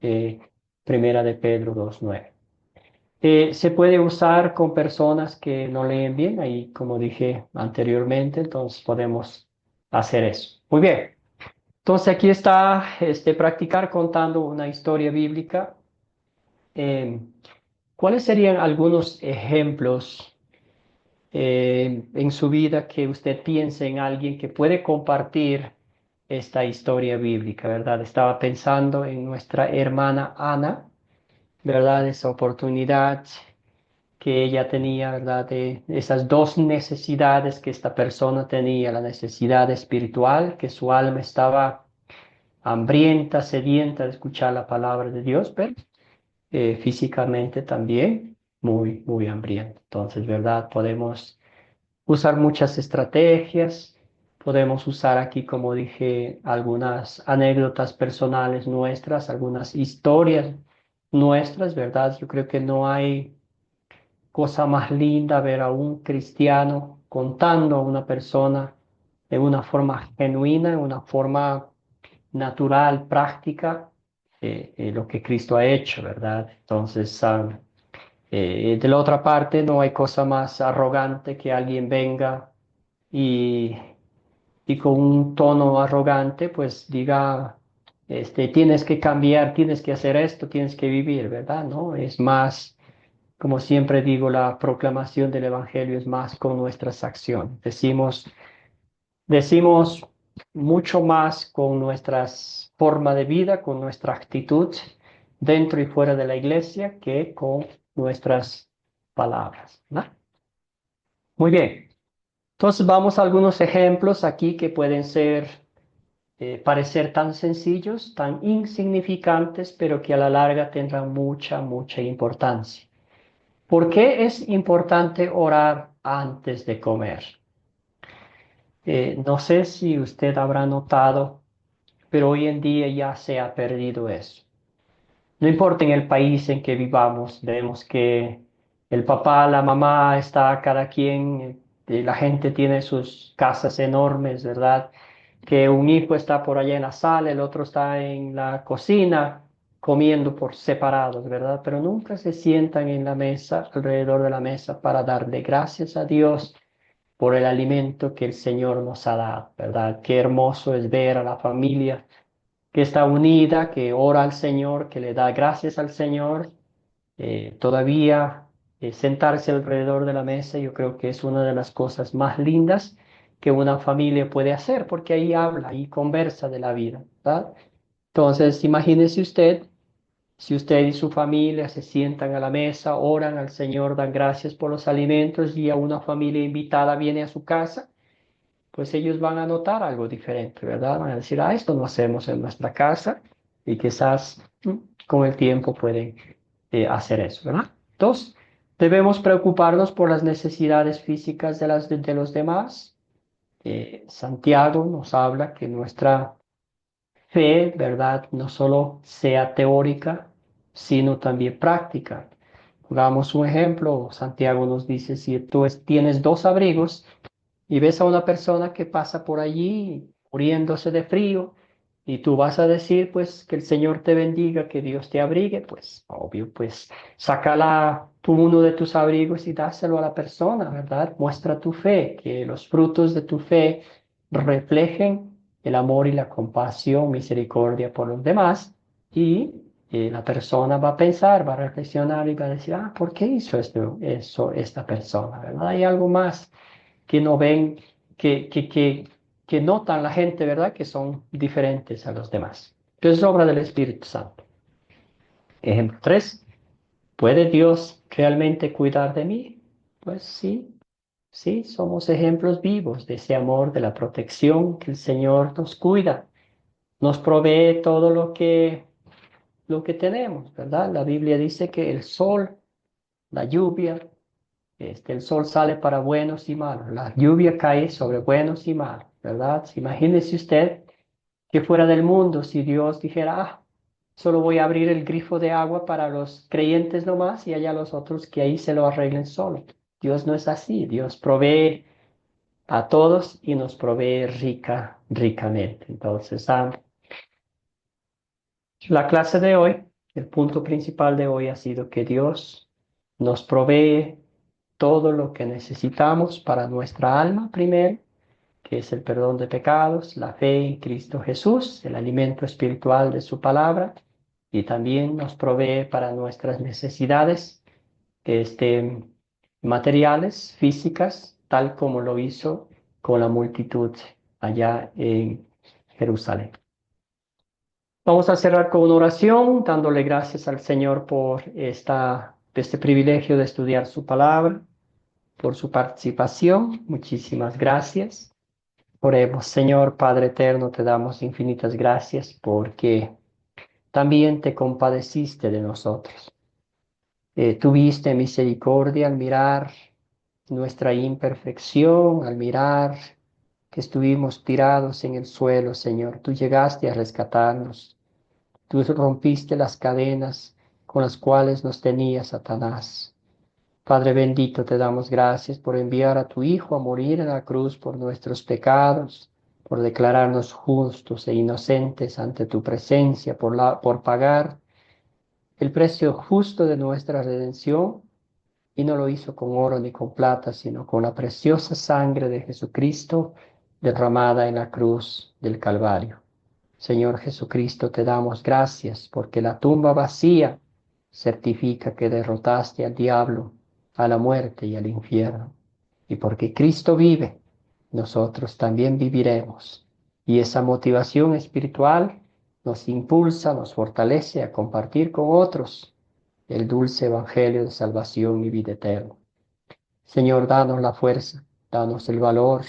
eh, Primera de Pedro 2:9. Se puede usar con personas que no leen bien, ahí como dije anteriormente, entonces podemos hacer eso. Muy bien, entonces aquí está practicar contando una historia bíblica. Eh, ¿Cuáles serían algunos ejemplos en su vida que usted piense en alguien que puede compartir esta historia bíblica, ¿verdad? Estaba pensando en nuestra hermana Ana, ¿verdad? Esa oportunidad que ella tenía, ¿verdad? De esas dos necesidades que esta persona tenía, la necesidad espiritual, que su alma estaba hambrienta, sedienta de escuchar la palabra de Dios, pero físicamente también muy, muy hambriento. Entonces, ¿verdad? Podemos usar muchas estrategias, podemos usar aquí, como dije, algunas anécdotas personales nuestras, algunas historias nuestras, ¿verdad? Yo creo que no hay cosa más linda ver a un cristiano contando a una persona de una forma genuina, de una forma natural, práctica, lo que Cristo ha hecho, ¿verdad? Entonces, de la otra parte, no hay cosa más arrogante que alguien venga y, y con un tono arrogante, pues diga, tienes que cambiar, tienes que hacer esto, tienes que vivir, ¿verdad? ¿No? Es más, como siempre digo, la proclamación del Evangelio es más con nuestras acciones. Decimos mucho más con nuestra forma de vida, con nuestra actitud dentro y fuera de la iglesia que con nuestras palabras, ¿no? Muy bien. Entonces vamos a algunos ejemplos aquí que pueden parecer tan sencillos, tan insignificantes, pero que a la larga tendrán mucha, mucha importancia. ¿Por qué es importante orar antes de comer? No sé si usted habrá notado, pero hoy en día ya se ha perdido eso. No importa en el país en que vivamos, vemos que el papá, la mamá, está cada quien, la gente tiene sus casas enormes, ¿verdad? Que un hijo está por allá en la sala, el otro está en la cocina, comiendo por separados, ¿verdad? Pero nunca se sientan en la mesa, alrededor de la mesa, para darle gracias a Dios por el alimento que el Señor nos ha dado, ¿verdad? Qué hermoso es ver a la familia que está unida, que ora al Señor, que le da gracias al Señor. Todavía sentarse alrededor de la mesa, yo creo que es una de las cosas más lindas que una familia puede hacer, porque ahí habla y conversa de la vida, ¿verdad? Entonces, imagínese usted, si usted y su familia se sientan a la mesa, oran al Señor, dan gracias por los alimentos y a una familia invitada viene a su casa, pues ellos van a notar algo diferente, ¿verdad? Van a decir, esto no hacemos en nuestra casa y quizás con el tiempo pueden hacer eso, ¿verdad? Entonces, debemos preocuparnos por las necesidades físicas de los demás. Santiago nos habla que nuestra fe, ¿verdad? No solo sea teórica, sino también práctica. Pongamos un ejemplo, Santiago nos dice, si tú tienes dos abrigos, y ves a una persona que pasa por allí muriéndose de frío y tú vas a decir pues que el Señor te bendiga, que Dios te abrigue, pues obvio, pues sácala tú uno de tus abrigos y dáselo a la persona, ¿verdad? Muestra tu fe, que los frutos de tu fe reflejen el amor y la compasión, misericordia por los demás y la persona va a pensar, va a reflexionar y va a decir, ah, ¿por qué hizo esto, eso esta persona? ¿Verdad? Hay algo más que no ven, que, que, que, que notan la gente, ¿verdad? Que son diferentes a los demás. Entonces es obra del Espíritu Santo. Ejemplo 3. ¿Puede Dios realmente cuidar de mí? Pues sí, sí, somos ejemplos vivos de ese amor, de la protección que el Señor nos cuida, nos provee todo lo que tenemos, ¿verdad? La Biblia dice que el sol, la lluvia, el sol sale para buenos y malos, la lluvia cae sobre buenos y malos, ¿verdad? Imagínese usted que fuera del mundo, si Dios dijera, ah, solo voy a abrir el grifo de agua para los creyentes nomás y allá los otros que ahí se lo arreglen solo. Dios no es así, Dios provee a todos y nos provee ricamente. Entonces, la clase de hoy, el punto principal de hoy ha sido que Dios nos provee todo lo que necesitamos para nuestra alma primero, que es el perdón de pecados, la fe en Cristo Jesús, el alimento espiritual de su palabra, y también nos provee para nuestras necesidades este, materiales, físicas, tal como lo hizo con la multitud allá en Jerusalén. Vamos a cerrar con una oración, dándole gracias al Señor por este privilegio de estudiar su palabra, por su participación. Muchísimas gracias. Oremos, Señor Padre eterno, te damos infinitas gracias porque también te compadeciste de nosotros. Tuviste misericordia al mirar nuestra imperfección, al mirar que estuvimos tirados en el suelo, Señor. Tú llegaste a rescatarnos. Tú rompiste las cadenas con las cuales nos tenía Satanás. Padre bendito, te damos gracias por enviar a tu Hijo a morir en la cruz por nuestros pecados, por declararnos justos e inocentes ante tu presencia, por pagar el precio justo de nuestra redención, y no lo hizo con oro ni con plata, sino con la preciosa sangre de Jesucristo derramada en la cruz del Calvario. Señor Jesucristo, te damos gracias porque la tumba vacía certifica que derrotaste al diablo, a la muerte y al infierno. Y porque Cristo vive, nosotros también viviremos. Y esa motivación espiritual nos impulsa, nos fortalece a compartir con otros el dulce evangelio de salvación y vida eterna. Señor, danos la fuerza, danos el valor,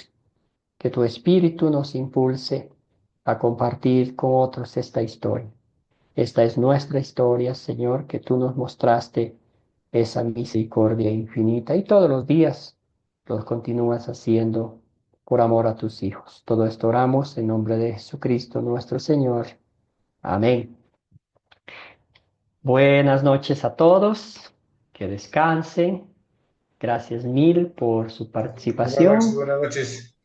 que tu Espíritu nos impulse a compartir con otros esta historia. Esta es nuestra historia, Señor, que tú nos mostraste esa misericordia infinita y todos los días los continúas haciendo por amor a tus hijos. Todo esto oramos en nombre de Jesucristo nuestro Señor. Amén. Buenas noches a todos, que descansen. Gracias mil por su Buenas noches, participación. buenas noches.